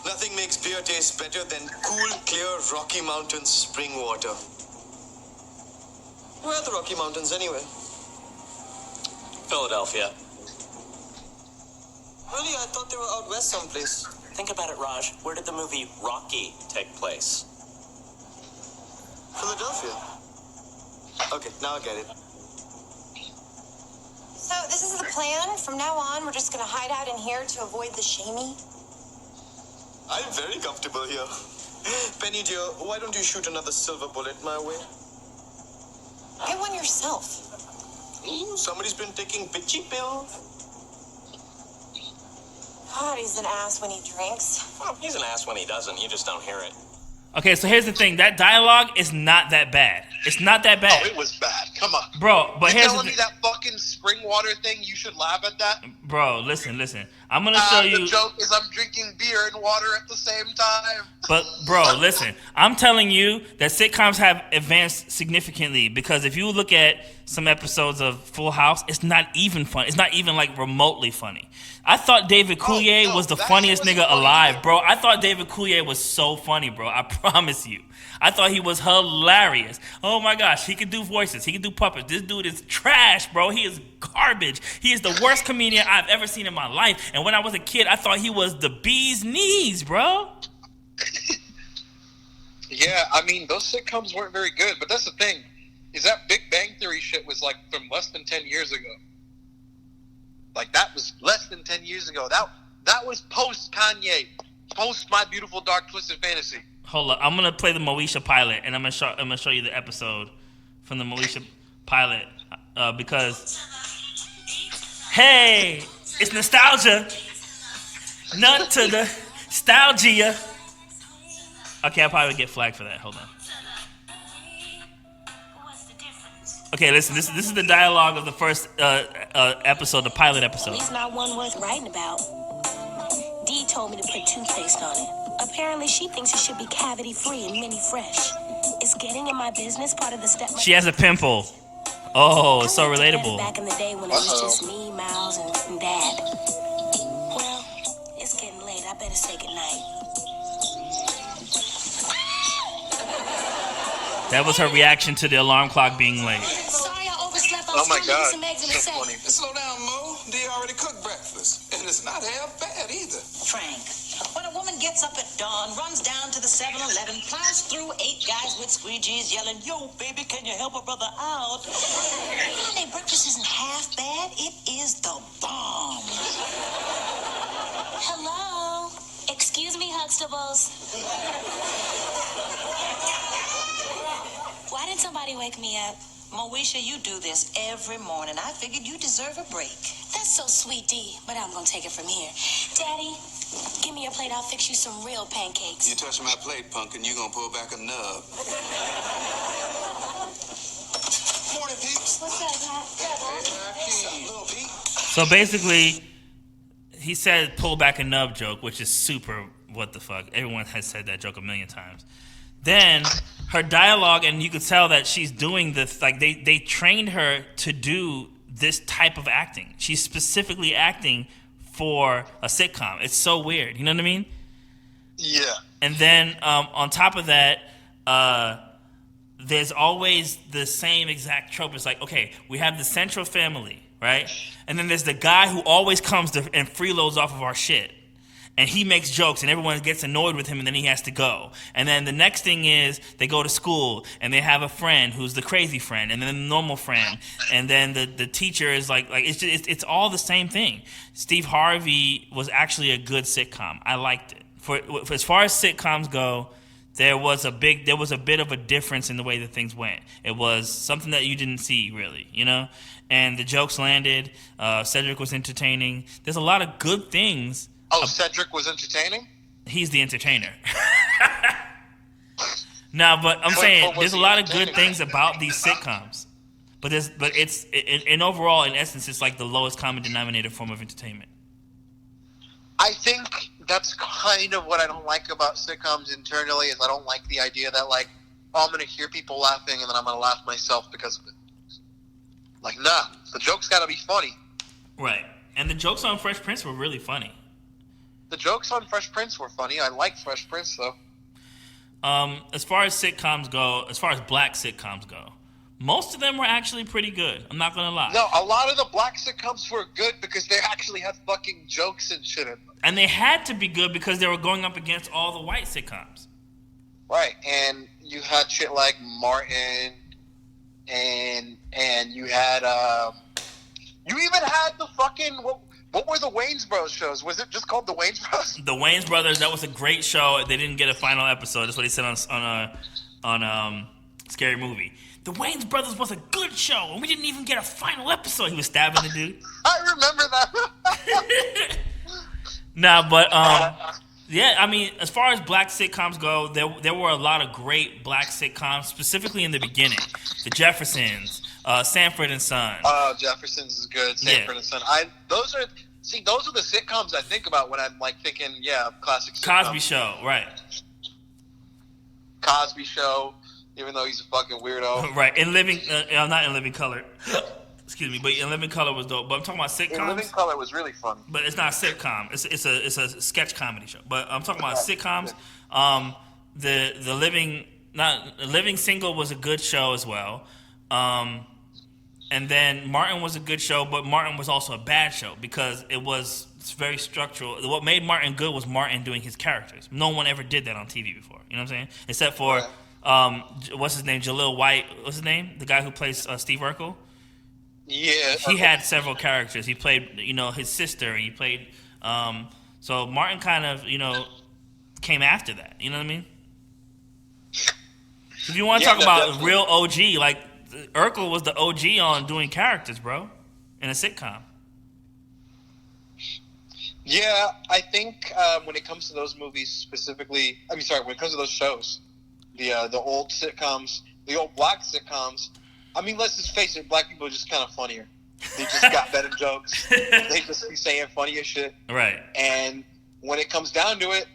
Nothing makes beer taste better than cool, clear Rocky Mountains spring water. Where are the Rocky Mountains anyway? Philadelphia. Really? I thought they were out west someplace. Think about it, Raj. Where did the movie Rocky take place? Philadelphia. Okay, now I get it. So this is the plan? From now on, we're just gonna hide out in here to avoid the shamey? I'm very comfortable here. Penny dear, why don't you shoot another silver bullet my way? Get one yourself. Ooh, somebody's been taking bitchy pills. God, he's an ass when he drinks. Well, he's an ass when he doesn't. You just don't hear it. Okay, so here's the thing. That dialogue is not that bad. It's not that bad. Oh, it was bad. Come on. Bro, but You're here's the telling me thing. that fucking spring water thing, you should laugh at that? Bro, listen. I'm going to show you. The joke is I'm drinking beer and water at the same time. But, bro, listen. I'm telling you that sitcoms have advanced significantly because if you look at some episodes of Full House, it's not even fun. It's not even, like, remotely funny. I thought David Coulier was the funniest nigga alive, bro. I thought David Coulier was so funny, bro. I promise you. I thought he was hilarious. Oh, my gosh. He could do voices. He could do puppets. This dude is trash, bro. He is garbage. He is the worst comedian I've ever seen in my life. And when I was a kid, I thought he was the bee's knees, bro. Yeah, I mean, those sitcoms weren't very good. But that's the thing. Is that Big Bang Theory shit was, like, from less than 10 years ago. Like, that was less than 10 years ago. That was post-Kanye. Post My Beautiful Dark Twisted Fantasy. Hold up. I'm going to play the Moesha pilot, and I'm gonna show you the episode from the Moesha pilot because, hey, it's nostalgia. None to the nostalgia. Okay, I'll probably get flagged for that. Hold on. Okay, listen. This is the dialogue of the first episode, the pilot episode. At least not one worth writing about. Dee told me to put toothpaste on it. Apparently, she thinks it should be cavity-free and mini-fresh. Is getting in my business part of the step? She has a pimple. Oh, it's so relatable. Back in the day when it was just me, Miles, and Dad. Well, it's getting late. I better say goodnight. That was her reaction to the alarm clock being late. Sorry, I overslept. Oh my God, some eggs in so a funny. Slow down, Mo. Dee already cooked breakfast, and it's not half bad either. Frank, when a woman gets up at dawn, runs down to the 7-Eleven, plows through 8 guys with squeegees yelling, "Yo, baby, can you help a brother out?" Honey, breakfast isn't half bad. It is the bomb. Hello. Excuse me, Huxtables. Why didn't somebody wake me up? Moesha, you do this every morning. I figured you deserve a break. That's so sweet, Dee, but I'm gonna take it from here. Daddy, give me your plate. I'll fix you some real pancakes. You touch my plate, pumpkin, you gonna pull back a nub. Morning, peeps. What's up, Pat? What's up, little Pete? So basically, he said pull back a nub joke, which is super what the fuck. Everyone has said that joke a million times. Then her dialogue, and you could tell that she's doing this, like they trained her to do this type of acting. She's specifically acting for a sitcom. It's so weird. You know what I mean? Yeah. And then on top of that, there's always the same exact trope. It's like, okay, we have the central family, right? And then there's the guy who always comes and freeloads off of our shit. And he makes jokes, and everyone gets annoyed with him, and then he has to go. And then the next thing is they go to school, and they have a friend who's the crazy friend, and then the normal friend, and then the teacher is like it's all the same thing. Steve Harvey was actually a good sitcom. I liked it. For as far as sitcoms go, there was a bit of a difference in the way that things went. It was something that you didn't see really, you know. And the jokes landed. Cedric was entertaining. There's a lot of good things. Oh, Cedric was entertaining? He's the entertainer. No, but I'm saying there's a lot of good things about these sitcoms. But it's in overall, in essence, it's like the lowest common denominator form of entertainment. I think that's kind of what I don't like about sitcoms internally is I don't like the idea that like, oh, I'm going to hear people laughing and then I'm going to laugh myself because of it. Like, nah, the joke's got to be funny. Right. And the jokes on Fresh Prince were really funny. The jokes on Fresh Prince were funny. I like Fresh Prince, though. As far as sitcoms go, as far as black sitcoms go, most of them were actually pretty good. I'm not going to lie. No, a lot of the black sitcoms were good because they actually had fucking jokes and shit in them. And they had to be good because they were going up against all the white sitcoms. Right, and you had shit like Martin, and you had, you even had the fucking, what were the Wayans Bros shows? Was it just called the Wayans Bros? The Wayans Brothers, that was a great show. They didn't get a final episode. That's what he said on Scary Movie. The Wayans Brothers was a good show, and we didn't even get a final episode. He was stabbing the dude. I remember that. Nah, but yeah, I mean, as far as black sitcoms go, there were a lot of great black sitcoms, specifically in the beginning. The Jeffersons, Sanford and Son. Oh, Jeffersons is good. Sanford and Son. Those are the sitcoms I think about when I'm like thinking, classic sitcoms. Cosby Show, right? Cosby Show, even though he's a fucking weirdo. Right. Not in Living Color. Excuse me, but In Living Color was dope. But I'm talking about sitcoms. In Living Color was really funny. But it's not a sitcom. It's a sketch comedy show. But I'm talking about sitcoms. The Living Single was a good show as well. And then Martin was a good show, but Martin was also a bad show because it's very structural. What made Martin good was Martin doing his characters. No one ever did that on TV before. You know what I'm saying? Except for what's his name? Jaleel White. What's his name? The guy who plays Steve Urkel. Yeah. He had several characters. He played, his sister. He played. So Martin kind of, came after that. You know what I mean? If you want to talk about definitely. Real OG, like Urkel was the OG on doing characters, bro, in a sitcom. Yeah, I think when it comes to those movies specifically, when it comes to those shows, the old sitcoms, the old black sitcoms. I mean, let's just face it, black people are just kind of funnier. They just got better jokes. They just be saying funnier shit. Right. And when it comes down to it,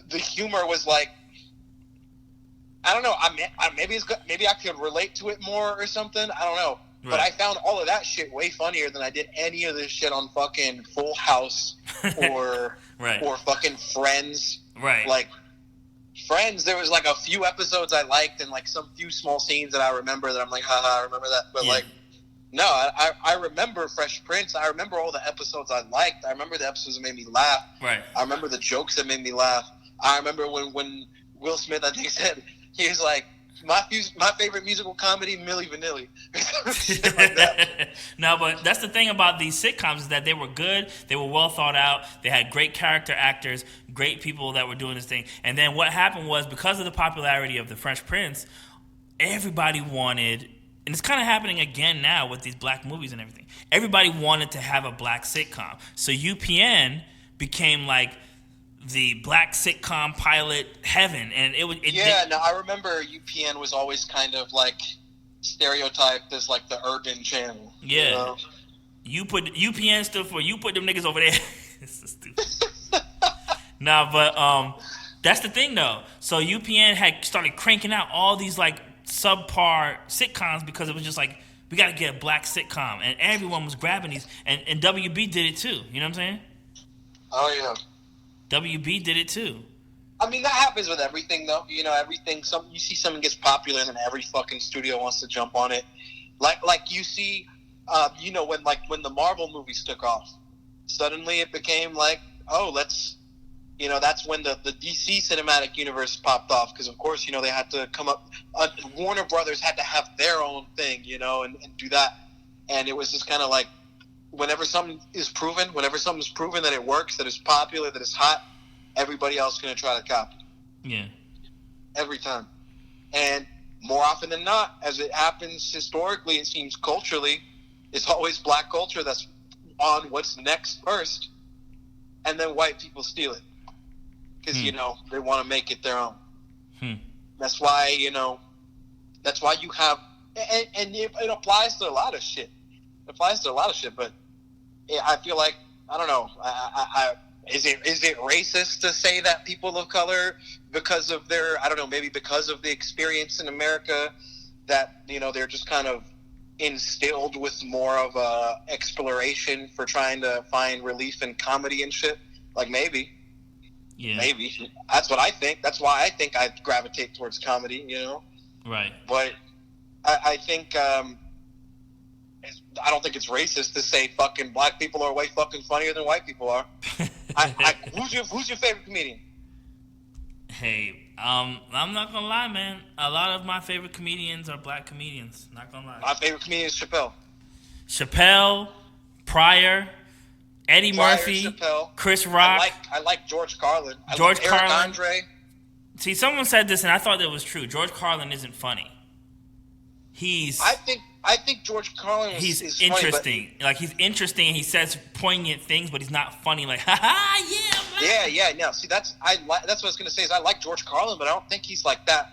the humor was like, I don't know. Maybe I could relate to it more or something. I don't know. Right. But I found all of that shit way funnier than I did any of this shit on fucking Full House or right. or fucking Friends. Right. Like Friends, there was like a few episodes I liked and like some few small scenes that I remember that I'm like, haha, I remember that. But like, no, I remember Fresh Prince. I remember all the episodes I liked. I remember the episodes that made me laugh. Right. I remember the jokes that made me laugh. I remember when Will Smith, I think, said, he was like, my favorite musical comedy, Milli Vanilli. Like that. No, but that's the thing about these sitcoms is that they were good. They were well thought out. They had great character actors, great people that were doing this thing. And then what happened was because of the popularity of The Fresh Prince, everybody wanted, and it's kind of happening again now with these black movies and everything. Everybody wanted to have a black sitcom. So UPN became like the black sitcom pilot heaven, and I remember UPN was always kind of like stereotyped as like the urban channel. Yeah, you put UPN stood for you put them niggas over there. This is stupid. Nah, but that's the thing though. So UPN had started cranking out all these like subpar sitcoms because it was just like we got to get a black sitcom, and everyone was grabbing these, and WB did it too. You know what I'm saying? Oh yeah. WB did it too. I mean, that happens with everything, though. You know, everything. You see something gets popular, and then every fucking studio wants to jump on it. Like you see, when the Marvel movies took off, suddenly it became like, oh, let's, that's when the DC cinematic universe popped off because, of course, they had to come up. Warner Brothers had to have their own thing, and do that, and it was just kind of like. Whenever something is proven that it works, that it's popular, that it's hot, everybody else is going to try to copy. Yeah. Every time. And more often than not, as it happens historically, it seems culturally, it's always black culture that's on what's next first, and then white people steal it. Because, they want to make it their own. That's why, you have, and it applies to a lot of shit. But I feel like, I don't know, Is it racist to say that people of color, because of their, I don't know, maybe because of the experience in America, that, you know, they're just kind of instilled with more of a exploration for trying to find relief in comedy and shit? Like, maybe. Yeah. Maybe. That's what I think. That's why I think I gravitate towards comedy, you know? Right. But I think, I don't think it's racist to say fucking black people are way fucking funnier than white people are. Who's your favorite comedian? Hey, I'm not gonna lie, man. A lot of my favorite comedians are black comedians. Not gonna lie. My favorite comedian is Chappelle. Chappelle, Pryor, Eddie Murphy, Chappelle. Chris Rock. I like George Carlin. George Eric Carlin. Andre. See, someone said this, and I thought that was true. George Carlin isn't funny. I think George Carlin is interesting. Funny, like, he's interesting, and he says poignant things, but he's not funny. Like, ha ha, yeah. Yeah. No, see, that's what I was gonna say. Is I like George Carlin, but I don't think he's like that.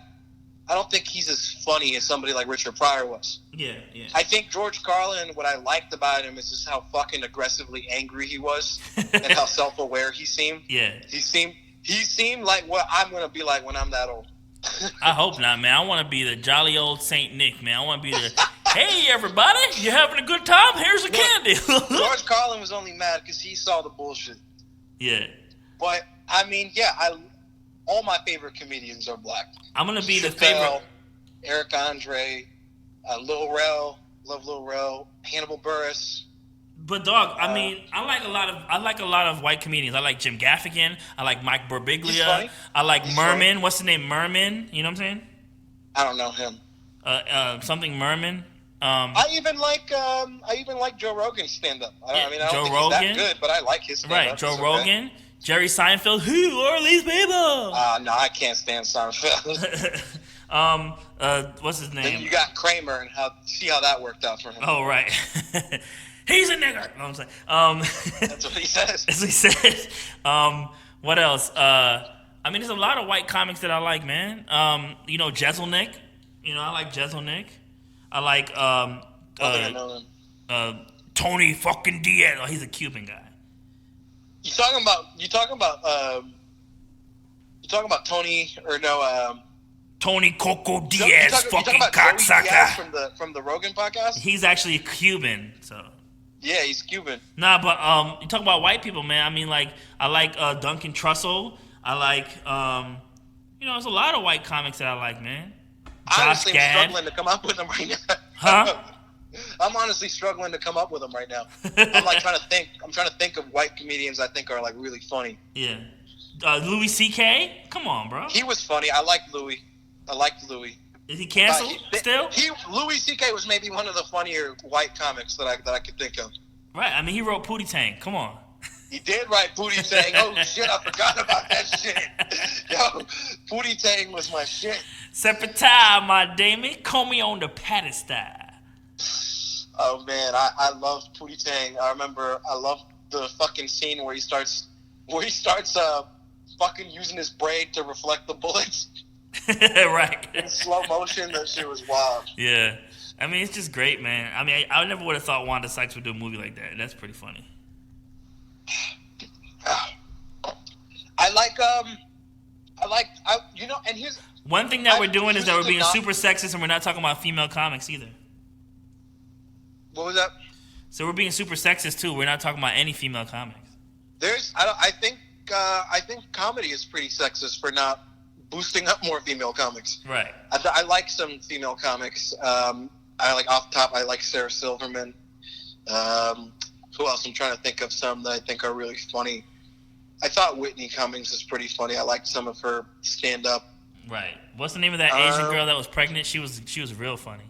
I don't think he's as funny as somebody like Richard Pryor was. Yeah. I think George Carlin, what I liked about him is just how fucking aggressively angry he was and how self-aware he seemed. Yeah. He seemed like what I'm gonna be like when I'm that old. I hope not, man. I want to be the jolly old Saint Nick, man. I want to be the, hey, everybody, you having a good time? Here's a candy. George Carlin was only mad because he saw the bullshit. Yeah. But, I mean, yeah, all my favorite comedians are black. I'm going to be the Chappelle, favorite. Eric Andre, Lil Rel, love Lil Rel, Hannibal Buress. But dog, I mean, I like a lot of white comedians. I like Jim Gaffigan. I like Mike Birbiglia. I like Merman. Funny. What's the name? Merman. You know what I'm saying? I don't know him. Something Merman. I even like Joe Rogan's stand up. I don't Joe think Rogan? he's that good, but I like his stand up. Right, Joe Rogan, Jerry Seinfeld. Who are these people? No, I can't stand Seinfeld. What's his name? Then you got Kramer, and see how that worked out for him. Oh, right. He's a nigger. No, I'm saying. That's what he says. That's what he says. What else? I mean, there's a lot of white comics that I like, man. You know, Jeselnik. You know, I like Jeselnik. I like I know him. Tony fucking Diaz. Oh, he's a Cuban guy. You talking Tony or no? Tony Coco Diaz, fucking cocksucker. From the Rogan podcast. He's actually Cuban, so. Yeah, he's Cuban. Nah, but you talk about white people, man. I mean, like, I like Duncan Trussell. I like, there's a lot of white comics that I like, man. Honestly, I'm struggling to come up with them right now. Huh? I'm honestly struggling to come up with them right now. I'm like trying to think. I'm trying to think of white comedians I think are like really funny. Yeah. Louis C.K. Come on, bro. He was funny. I liked Louis. Is he canceled still? Louis C.K. was maybe one of the funnier white comics that I could think of. Right. I mean, he wrote Pootie Tang. Come on. He did write Pootie Tang. Oh, shit. I forgot about that shit. Yo, Pootie Tang was my shit. Sepetah, my Damon. Call me on the pedestal. Oh, man. I love Pootie Tang. I love the fucking scene where he starts fucking using his braid to reflect the bullets. Right. In slow motion, that shit was wild. Yeah. I mean, it's just great, man. I mean, I never would have thought Wanda Sykes would do a movie like that. That's pretty funny. And here's one thing that we're doing is that we're being super sexist and we're not talking about female comics either. What was that? So we're being super sexist too. We're not talking about any female comics. I think comedy is pretty sexist for not boosting up more female comics. Right. I like some female comics. I like Sarah Silverman. Who else? I'm trying to think of some that I think are really funny. I thought Whitney Cummings is pretty funny. I liked some of her stand-up. Right. What's the name of that Asian girl that was pregnant? She was real funny.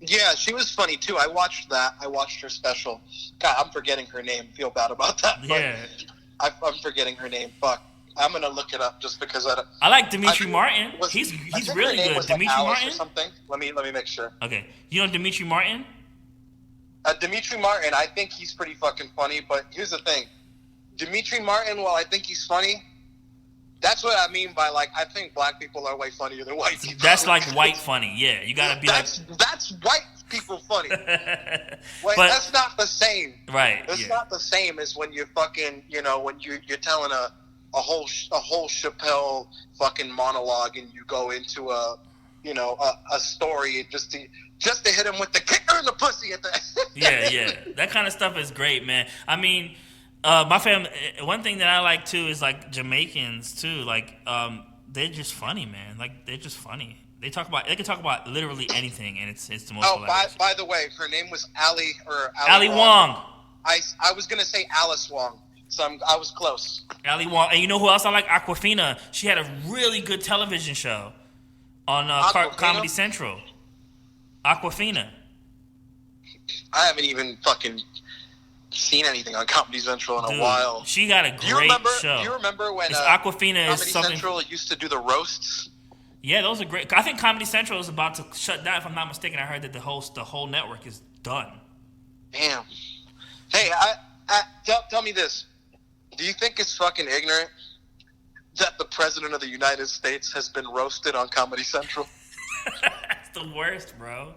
Yeah, she was funny too. I watched that. I watched her special. God, I'm forgetting her name. Feel bad about that. Yeah. I'm forgetting her name. Fuck. I'm gonna look it up just because I like Dimitri Martin. He's really good. Dimitri Martin. Or something. Let me make sure. Okay. You know Dimitri Martin? Dimitri Martin. I think he's pretty fucking funny. But here's the thing. Dimitri Martin, while I think he's funny, That's what I mean by like. I think black people are way funnier than white people. That's like white funny. Yeah, you gotta be that's white people funny. Wait, But- that's not the same. right. It's Yeah. not the same as when you're fucking, when you're telling a whole Chappelle fucking monologue and you go into a story just to hit him with the kicker in the pussy at the Yeah. That kind of stuff is great, man. I mean, my family. One thing that I like too is like Jamaicans too. Like, they're just funny, man. Like they're just funny. They can talk about literally anything, and it's the most. Oh, hilarious. by the way, her name was Ali Wong. I was gonna say Alice Wong, so I was close. Ali Wong, and you know who else I like? Aquafina. She had a really good television show on Comedy Central. Aquafina. I haven't even fucking seen anything on Comedy Central in Dude, a while. She got a great show. Do you remember when Aquafina Comedy is something. Central used to do the roasts? Yeah, those are great. I think Comedy Central is about to shut down. If I'm not mistaken, I heard that the whole network is done. Damn. Hey, tell me this. Do you think it's fucking ignorant that the President of the United States has been roasted on Comedy Central? It's the worst, bro.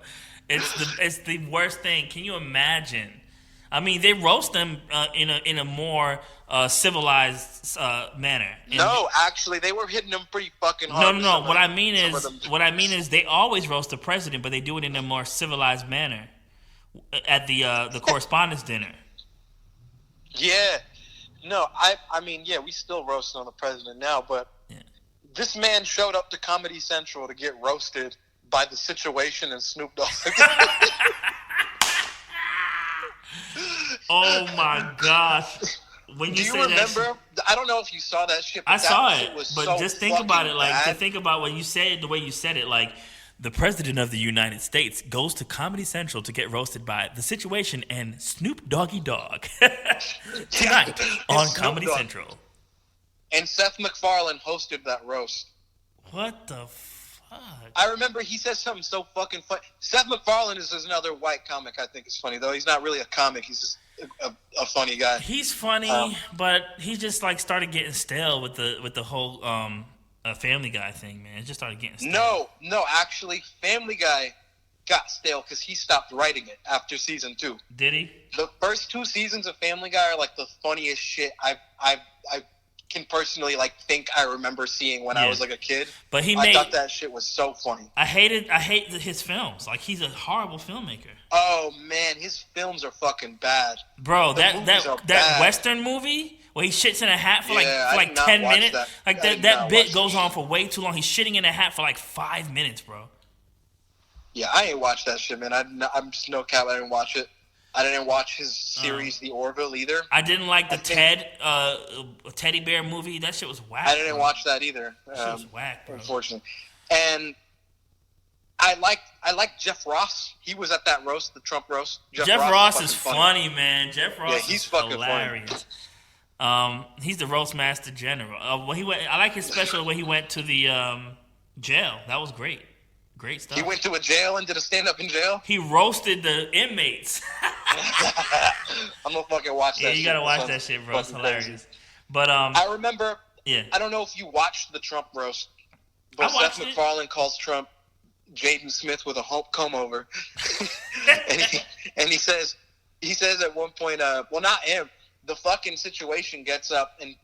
It's the worst thing. Can you imagine? I mean, they roast them in a more civilized manner. No, actually, they were hitting them pretty fucking hard. No. What I mean is, they always roast the president, but they do it in a more civilized manner at the correspondence dinner. Yeah. No, I mean, yeah, we still roast on the president now, but this man showed up to Comedy Central to get roasted by The Situation and Snoop Dogg. Oh my gosh! When Do you remember? I don't know if you saw that shit. But I saw shit it, was but so just think about it. Like, bad. to think about when you say it, the way you said it, like the president of the United States goes to Comedy Central to get roasted by The Situation and Snoop Doggy Dogg tonight on Snoop Comedy Dogg. Central. And Seth MacFarlane hosted that roast. What the fuck? I remember he said something so fucking funny. Seth MacFarlane is another white comic I think is funny, though. He's not really a comic. He's just a funny guy. He's funny, but he just like started getting stale with the whole Family Guy thing, man. It just started getting stale. No, actually, Family Guy got stale because he stopped writing it after season 2. Did he? The first 2 seasons of Family Guy are like the funniest shit I can personally like think I remember seeing when I was like a kid. But I thought that shit was so funny. I hate his films. Like, he's a horrible filmmaker. Oh man, his films are fucking bad. Bro, The movies are that bad. Western movie where he shits in a hat for I like did not 10 watch minutes. that. Like I did that not bit watch goes that on for way too long. He's shitting in a hat for like 5 minutes, bro. Yeah, I ain't watched that shit, man. I'm just no cap. I didn't watch it. I didn't watch his series, The Orville, either. I didn't like the teddy bear movie. That shit was whack. I didn't watch that either. That shit was whack, bro. Unfortunately. And I like Jeff Ross. He was at that roast, the Trump roast. Jeff Ross is funny, man. Jeff Ross he's is fucking hilarious. He's the roast master general. When he went, I like his special when he went to the jail. That was great. Great stuff. He went to a jail and did a stand-up in jail? He roasted the inmates. I'm gonna fucking watch that shit. Yeah, you gotta watch that shit, bro. It's hilarious. Crazy. But I remember, yeah. I don't know if you watched the Trump roast, but Seth MacFarlane calls Trump Jaden Smith with a comb over. and he says at one point, well, not him, the fucking Situation gets up and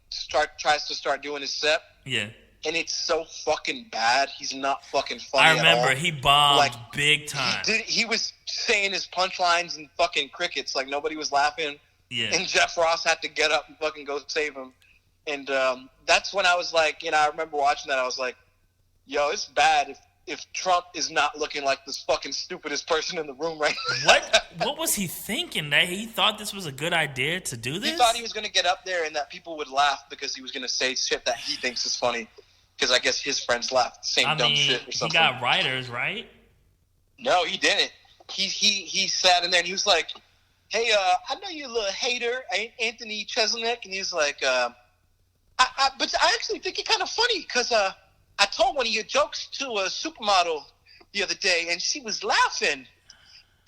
tries to start doing his set. Yeah. And it's so fucking bad. He's not fucking funny. I remember at all. he bombed big time. He was saying his punchlines and fucking crickets, like nobody was laughing. Yeah. And Jeff Ross had to get up and fucking go save him. And that's when I was like, I remember watching that. I was like, yo, it's bad if Trump is not looking like this fucking stupidest person in the room right now. What was he thinking? That he thought this was a good idea to do this? He thought he was going to get up there and that people would laugh because he was going to say shit that he thinks is funny. Because I guess his friends laughed the same dumb shit or something. He got writers, right? No, he didn't. He sat in there and he was like, hey, I know you're a little hater, Anthony Cheselnik. And he's like, but I actually think you're kind of funny because I told one of your jokes to a supermodel the other day and she was laughing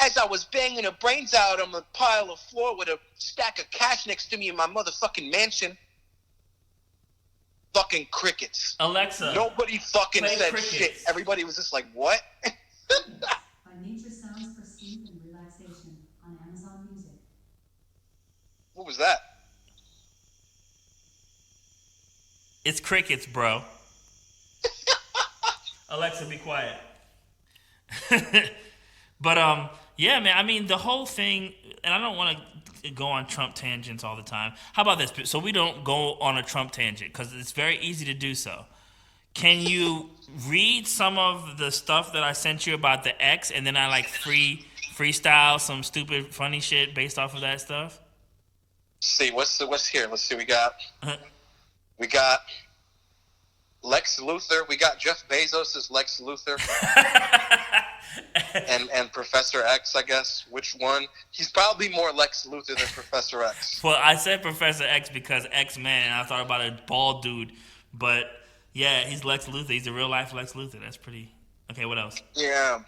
as I was banging her brains out on a pile of floor with a stack of cash next to me in my motherfucking mansion. fucking crickets. Alexa, Nobody fucking play said crickets. shit. Everybody was just like, what? By nature sounds for sleep and relaxation on Amazon Music. What was that? It's crickets, bro. Alexa, be quiet. But yeah, man. I mean, the whole thing, and I don't want to go on Trump tangents all the time. How about this? So we don't go on a Trump tangent because it's very easy to do so. Can you read some of the stuff that I sent you about the X, and then I like freestyle some stupid funny shit based off of that stuff? See what's here. Let's see. We got Lex Luthor. We got Jeff Bezos as Lex Luthor. and Professor X, I guess. Which one? He's probably more Lex Luthor than Professor X. Well, I said Professor X because X-Men, and I thought about a bald dude. But yeah, he's Lex Luthor. He's a real life Lex Luthor. That's pretty. Okay, what else? Yeah.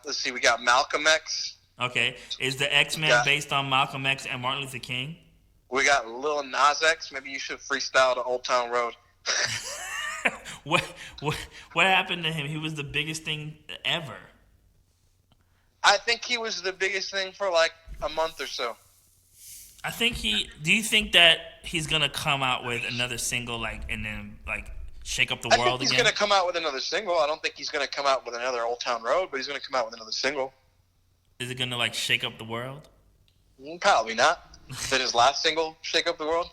Let's see. We got Malcolm X. Okay. Is the X-Men based on Malcolm X and Martin Luther King? We got Lil Nas X. Maybe you should freestyle to Old Town Road. What happened to him? He was the biggest thing ever. I think he was the biggest thing for like a month or so. I think do you think that he's gonna come out with another single and then shake up the world again? I think he's gonna come out with another single. I don't think he's gonna come out with another Old Town Road, but he's gonna come out with another single. Is it gonna shake up the world? Probably not. Did his last single shake up the world?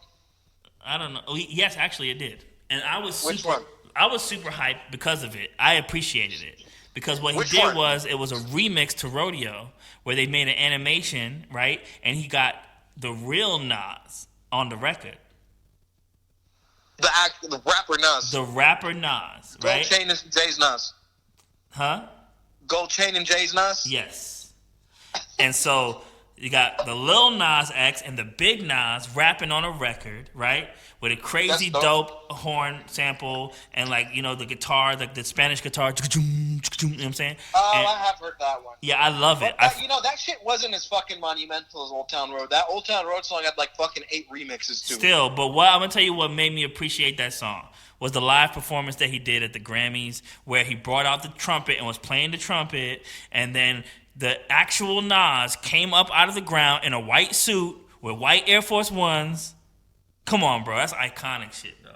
I don't know. Yes, actually it did. And I was Which one? I was super hyped because of it. I appreciated it. Because what he did was it was a remix to Rodeo where they made an animation, right? And he got the real Nas on the record. The rapper Nas. The rapper Nas, right? Gold Chain and Jay's Nas. Huh? Gold Chain and Jay's Nas? Yes. And so you got the Lil Nas X and the Big Nas rapping on a record, right? With a crazy dope horn sample and the guitar, the Spanish guitar, you know what I'm saying? Oh, I have heard that one. Yeah, I love it. That shit wasn't as fucking monumental as Old Town Road. That Old Town Road song had fucking 8 remixes too. Still, but I'm gonna tell you what made me appreciate that song was the live performance that he did at the Grammys where he brought out the trumpet and was playing the trumpet, and then the actual Nas came up out of the ground in a white suit with white Air Force Ones. Come on, bro, that's iconic shit, dog.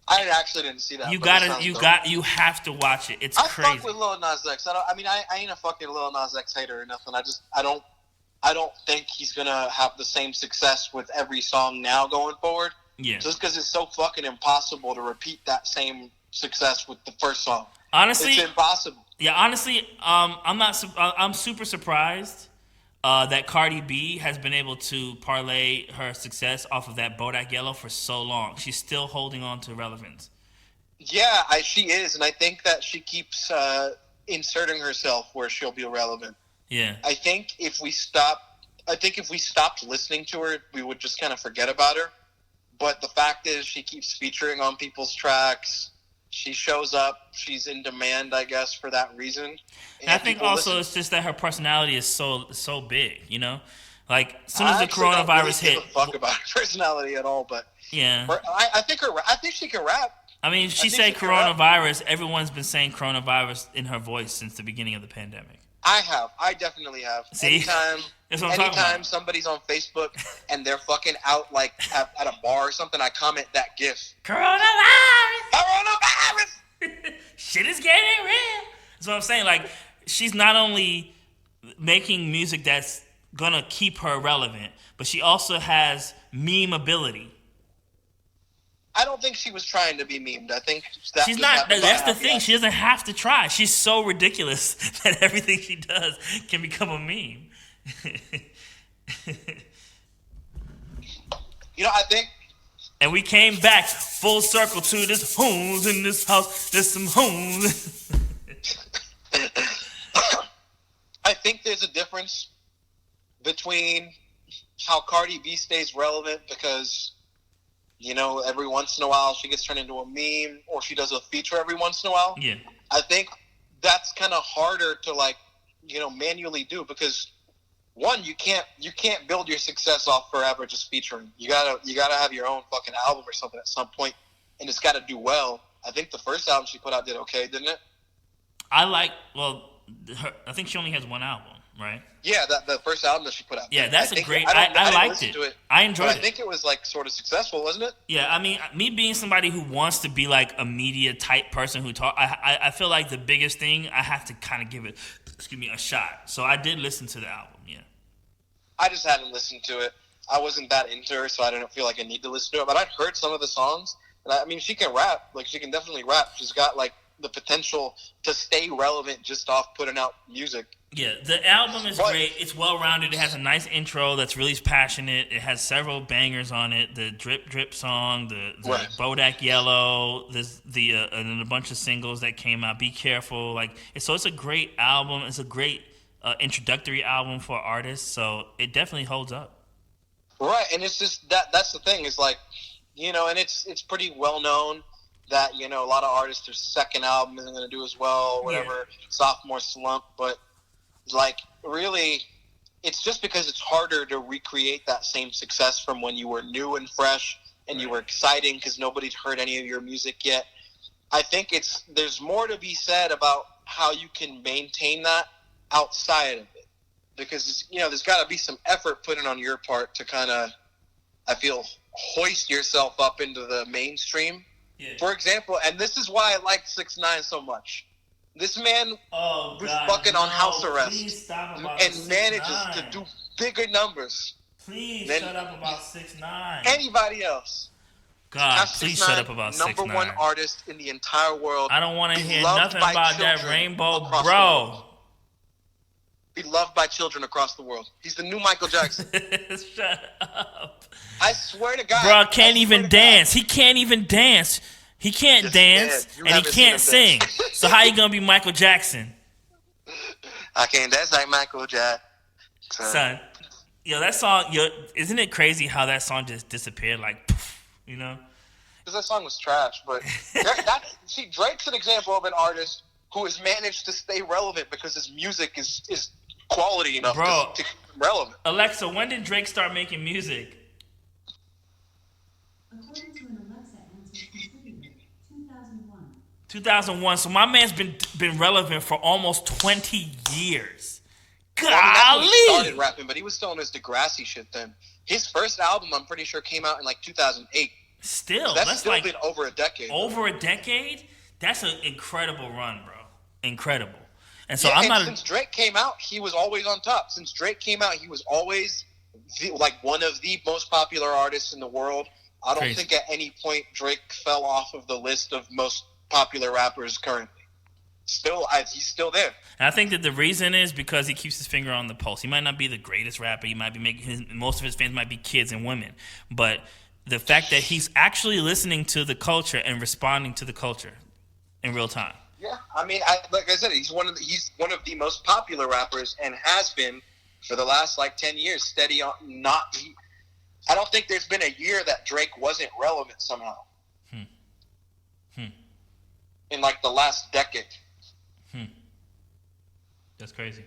I actually didn't see that. You have to watch it. It's crazy. I fuck with Lil Nas X. I ain't a fucking Lil Nas X hater or nothing. I don't think he's gonna have the same success with every song now going forward. Yeah. Just because it's so fucking impossible to repeat that same success with the first song. Honestly, it's impossible. Yeah, honestly, I'm super surprised that Cardi B has been able to parlay her success off of that Bodak Yellow for so long. She's still holding on to relevance. Yeah, she is, and I think that she keeps inserting herself where she'll be relevant. Yeah. I think if we stopped listening to her, we would just kind of forget about her. But the fact is, she keeps featuring on people's tracks. She shows up. She's in demand, I guess, for that reason. And I think also it's just that her personality is so big, you know? As soon as the coronavirus hit. I don't give a fuck about her personality at all, but yeah. I think she can rap. I mean, she said coronavirus. Everyone's been saying coronavirus in her voice since the beginning of the pandemic. I definitely have. See? Anytime somebody's on Facebook and they're fucking out at a bar or something, I comment that GIF. Coronavirus! Shit is getting real. That's what I'm saying. She's not only making music that's gonna keep her relevant, but she also has meme ability. I don't think she was trying to be memed. I think that she's not. That's the thing. She doesn't have to try. She's so ridiculous that everything she does can become a meme. I think. And we came back full circle to this homes in this house. There's some homes. I think there's a difference between how Cardi B stays relevant because, every once in a while she gets turned into a meme or she does a feature every once in a while. Yeah. I think that's kind of harder to manually do because one, you can't build your success off forever just featuring. You gotta have your own fucking album or something at some point. and it's got to do well. I think the first album she put out did okay, didn't it? I think she only has one album, right? Yeah, the first album that she put out. Yeah, that's I a great. I liked it. I enjoyed it. I think it was like sort of successful, wasn't it? Yeah, I mean, me being somebody who wants to be like a media type person who talk, I feel like the biggest thing I have to kind of give it, a shot. So I did listen to the album. Yeah. I just hadn't listened to it. I wasn't that into her, so I didn't feel like I need to listen to it. But I'd heard some of the songs, and I mean, she can rap. Like, she can definitely rap. She's got like the potential to stay relevant just off putting out music. Yeah, the album is great. It's well-rounded. It has a nice intro that's really passionate. It has several bangers on it. The Drip Drip song, the Bodak Yellow, and then a bunch of singles that came out. Be Careful. So it's a great album. It's a great introductory album for artists. So it definitely holds up. Right, and it's just that's the thing. Is like, and it's pretty well known that, a lot of artists, their second album isn't going to do as well, whatever, sophomore slump, but like, really, it's just because it's harder to recreate that same success from when you were new and fresh and you were exciting because nobody's heard any of your music yet. I think there's more to be said about how you can maintain that outside of it, because there's got to be some effort put in on your part to kind of, I feel, hoist yourself up into the mainstream. Yeah. For example, and this is why I like 6ix9ine so much. This man was fucking on house arrest and manages to do bigger numbers. Please shut up about 6ix9ine. Anybody else? God, please shut up about 6ix9ine. Number one artist in the entire world. I don't want to hear nothing about that rainbow, bro. Be loved by children across the world. He's the new Michael Jackson. Shut up. I swear to God. Bro, can't even dance. He can't even dance. He can't dance, and he can't sing. So how you going to be Michael Jackson? I can't dance like Michael Jackson. Son. That song, isn't it crazy how that song just disappeared like, poof, Because that song was trash. But Drake's an example of an artist who has managed to stay relevant because his music is quality enough to keep him relevant. Alexa, when did Drake start making music? According to an Alexa answer completed, 2001. 2001. So my man's been relevant for almost 20 years. Golly! Well, he started rapping, but he was still on his Degrassi shit then. His first album, I'm pretty sure, came out in like 2008. Still, so that's still been over a decade. Over a decade? That's an incredible run, bro. Incredible. And so since Drake came out, he was always on top. Since Drake came out, he was always one of the most popular artists in the world. I don't think at any point Drake fell off of the list of most popular rappers currently. He's still there. And I think that the reason is because he keeps his finger on the pulse. He might not be the greatest rapper. He might be most of his fans might be kids and women. But the fact that he's actually listening to the culture and responding to the culture in real time. Yeah, I mean, like I said, he's one of the most popular rappers and has been for the last 10 years. Steady on, I don't think there's been a year that Drake wasn't relevant somehow. In the last decade. That's crazy.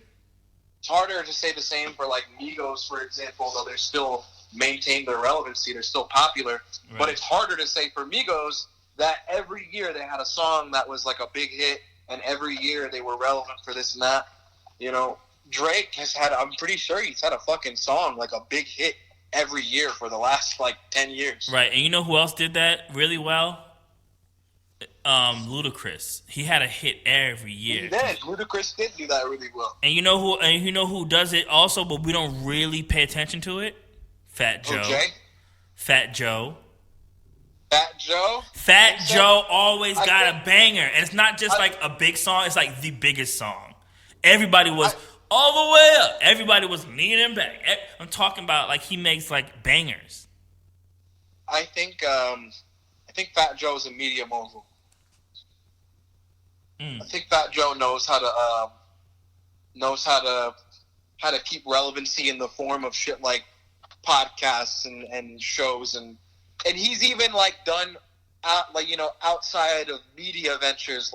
It's harder to say the same for Migos, for example, though they're still maintain their relevancy. They're still popular. Right. But it's harder to say for Migos that every year they had a song that was a big hit, and every year they were relevant for this and that. Drake has had, I'm pretty sure he's had a fucking song, a big hit every year for the last 10 years. Right, and you know who else did that really well? Ludacris. He had a hit every year. He did. Ludacris did do that really well. And you know who does it also, but we don't really pay attention to it? Fat Joe. Okay. Fat Joe. Fat Joe? Fat Joe always got a banger. And it's not just a big song, it's the biggest song. Everybody was all the way up. Everybody was leaning back. I'm talking about he makes bangers. I think Fat Joe is a media mogul. I think Fat Joe knows how to keep relevancy in the form of shit like podcasts and shows and he's even done outside of media ventures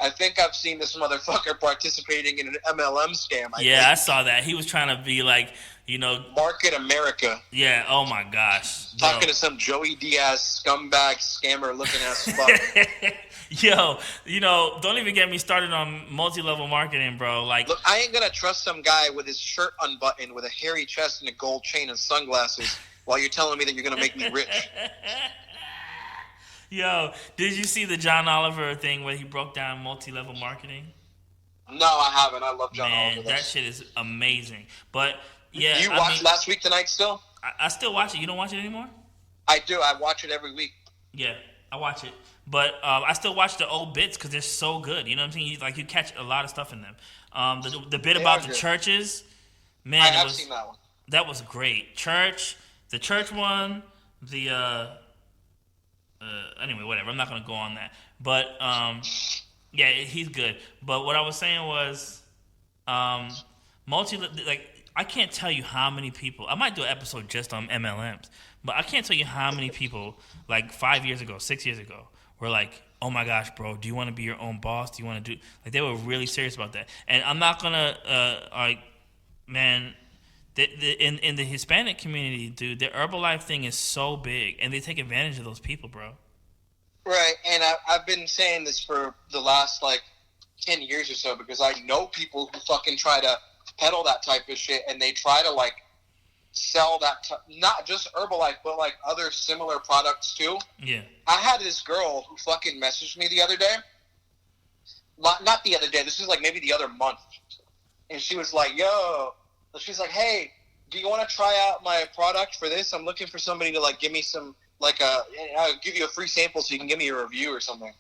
I think I've seen this motherfucker participating in an MLM scam. I saw that. He was trying to be like, Market America. Yeah, oh my gosh. Talking to some Joey Diaz scumbag scammer looking ass fuck. Yo, don't even get me started on multi-level marketing, bro. Like, look, I ain't gonna trust some guy with his shirt unbuttoned with a hairy chest and a gold chain and sunglasses while you're telling me that you're gonna make me rich. Yo, did you see the John Oliver thing where he broke down multi-level marketing? No, I haven't. I love John Oliver. That shit is amazing. But yeah, you watched Last Week Tonight still? I still watch it. You don't watch it anymore? I do. I watch it every week. Yeah, I watch it. But I still watch the old bits because they're so good. You know what I'm saying? You catch a lot of stuff in them. The bit about the churches, man. I have seen that one. That was great. The church one, anyway, whatever. I'm not going to go on that. But, yeah, he's good. But what I was saying was, I can't tell you how many people, I might do an episode just on MLMs, but I can't tell you how many people, like 5 years ago, 6 years ago, were like, oh my gosh, bro, do you want to be your own boss? Do you want to do, like, they were really serious about that. And I'm not going to, man, in the Hispanic community, dude, the Herbalife thing is so big, and they take advantage of those people, bro. Right, and I've been saying this for the last, 10 years or so, because I know people who fucking try to peddle that type of shit, and they try to, sell that, not just Herbalife, but, other similar products, too. Yeah. I had this girl who fucking messaged me the other day. Not the other day, this was, maybe the other month. And she was like, yo... She's like, hey, do you want to try out my product for this? I'm looking for somebody to, give me some, I'll give you a free sample so you can give me a review or something.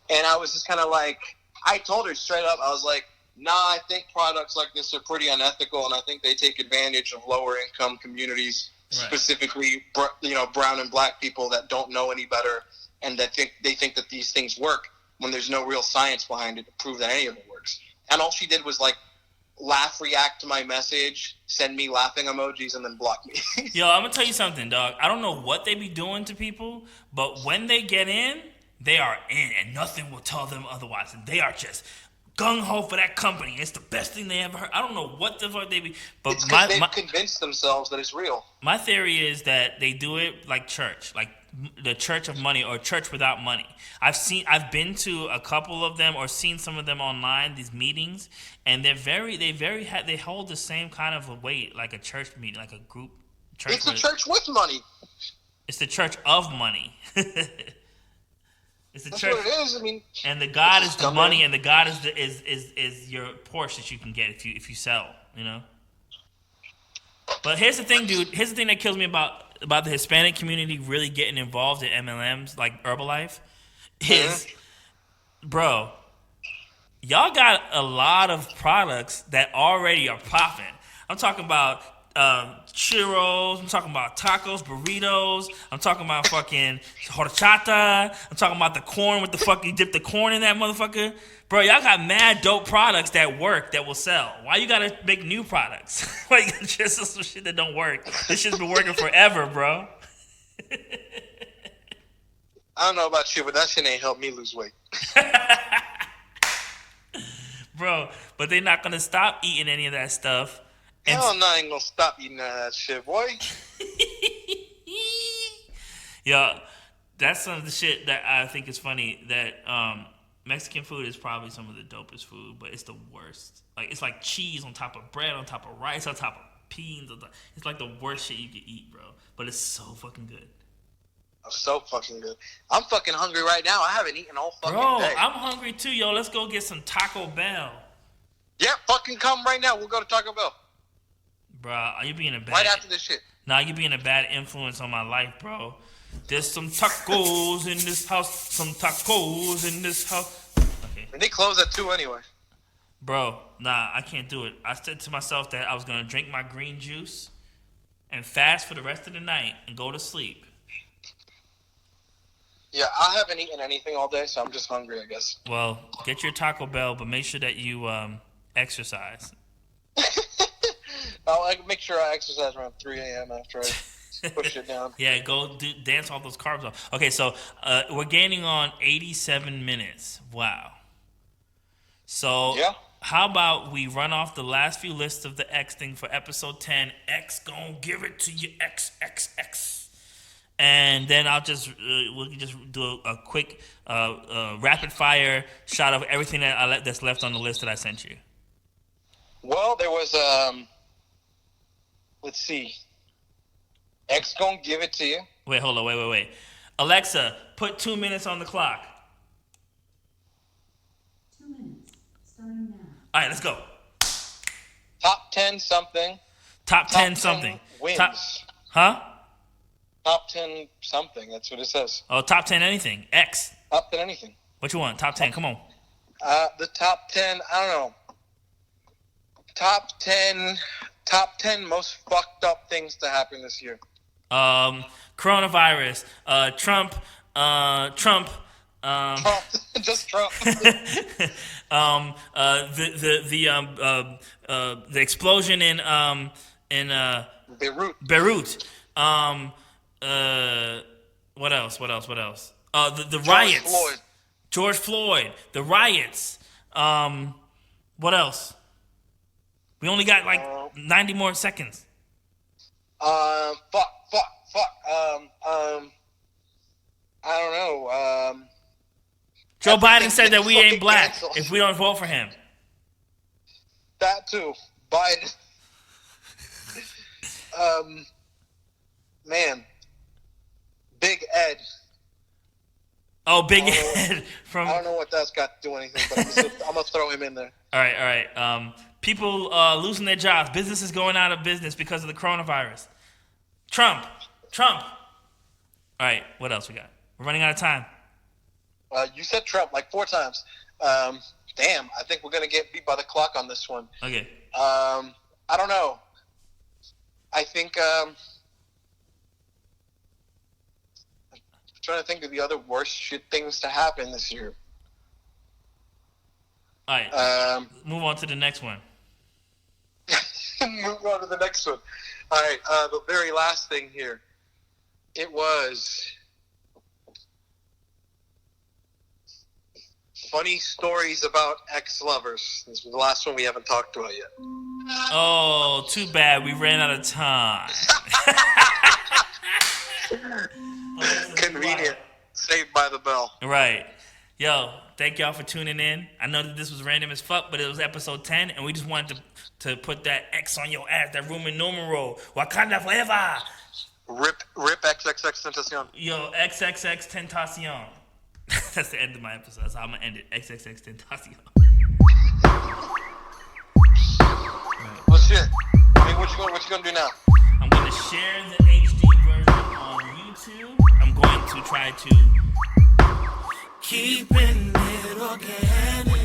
And I was just kind of I told her straight up, I was like, nah, I think products like this are pretty unethical, and I think they take advantage of lower income communities, specifically, brown and black people that don't know any better, and that they think that these things work when there's no real science behind it to prove that any of it works. And all she did was, react to my message, send me laughing emojis, and then block me. Yo, I'm gonna tell you something, dog. I don't know what they be doing to people, but when they get in, they are in, and nothing will tell them otherwise. And they are just gung-ho for that company. It's the best thing they ever heard. I don't know what the fuck they be, but it's because they've convinced themselves that it's real. My theory is that they do it like church, like the church of money or church without money. I've been to a couple of them or seen some of them online, these meetings, and they hold the same kind of a weight like a church meeting, like a group church. It's a church with money. It's the church of money. It's the That's church. what it is. I mean, and the God is the money, and the God is your Porsche that you can get if you sell, you know. But here's the thing, dude. Here's the thing that kills me about the Hispanic community really getting involved in MLMs like Herbalife is, bro, y'all got a lot of products that already are popping. I'm talking about churros. I'm talking about tacos, burritos. I'm talking about fucking horchata. I'm talking about the corn with the fucking dip the corn in that motherfucker. Bro, y'all got mad dope products that work, that will sell. Why you gotta make new products? Like, just some shit that don't work. This shit's been working forever, bro. I don't know about you, but that shit ain't helped me lose weight. Bro, but they're not gonna stop eating any of that stuff. Hell no, I ain't gonna stop eating that shit, boy. Yo, that's some of the shit that I think is funny, that Mexican food is probably some of the dopest food, but it's the worst. Like, it's like cheese on top of bread, on top of rice, on top of beans. It's like the worst shit you can eat, bro. But it's so fucking good. So fucking good. I'm fucking hungry right now. I haven't eaten all fucking day. I'm hungry too, yo. Let's go get some Taco Bell. Yeah, fucking come right now. We'll go to Taco Bell. Bro, are you being a bad... Right after this shit. Nah, you being a bad influence on my life, bro. There's some tacos in this house. Some tacos in this house. Okay. And they close at 2 anyway. Bro, nah, I can't do it. I said to myself that I was going to drink my green juice and fast for the rest of the night and go to sleep. Yeah, I haven't eaten anything all day, so I'm just hungry, I guess. Well, get your Taco Bell, but make sure that you exercise. I'll make sure I exercise around 3 a.m. after I push it down. Yeah, go dance all those carbs off. Okay, so we're gaining on 87 minutes. Wow. So Yeah. how about we run off the last few lists of the X thing for episode 10? X gon' give it to you, X, X, X. And then I'll just we'll just do a quick rapid fire shot of everything that's left on the list that I sent you. Well, there was let's see. X gonna give it to you. Wait, hold on, wait. Alexa, put 2 minutes on the clock. 2 minutes. Starting now. All right, let's go. Top 10 something. Top 10 something. Wins. Top 10 something. That's what it says. Oh, top 10 anything. X. Top 10 anything. What you want? Top 10. Come on. The top 10. I don't know. Top 10 most fucked up things to happen this year. Coronavirus. Trump. Trump. Just Trump. The explosion in Beirut. What else? The riots. George Floyd. The riots. What else? We only got like 90 more seconds. Fuck. I don't know. Joe Biden said that we ain't black canceled. if we don't vote for him. That too. Biden. Man. Big Ed. Oh, Big Ed from. I don't know what that's got to do anything, but I'm gonna throw him in there. All right. People losing their jobs. Businesses going out of business because of the coronavirus. Trump. All right. What else we got? We're running out of time. You said Trump like 4 times. Damn. I think we're gonna get beat by the clock on this one. Okay. I don't know. I think. I'm trying to think of the other worst shit things to happen this year. All right. Move on to the next one. Move on to the next one. All right. The very last thing here. It was funny stories about ex-lovers. This was the last one we haven't talked about yet. Oh, too bad. We ran out of time. Convenient. Saved by the bell. Right. Yo, thank y'all for tuning in. I know that this was random as fuck, but it was episode 10, and we just wanted to put that X on your ass, that room in Numero. Wakanda forever. Rip XXX Tentacion. Yo, XXX Tentacion. That's the end of my episode. That's how I'm going to end it. XXX Tentacion. Well, shit. I mean, what you gonna do now? I'm going to share the HD version on YouTube. I'm going to try to keeping it organic.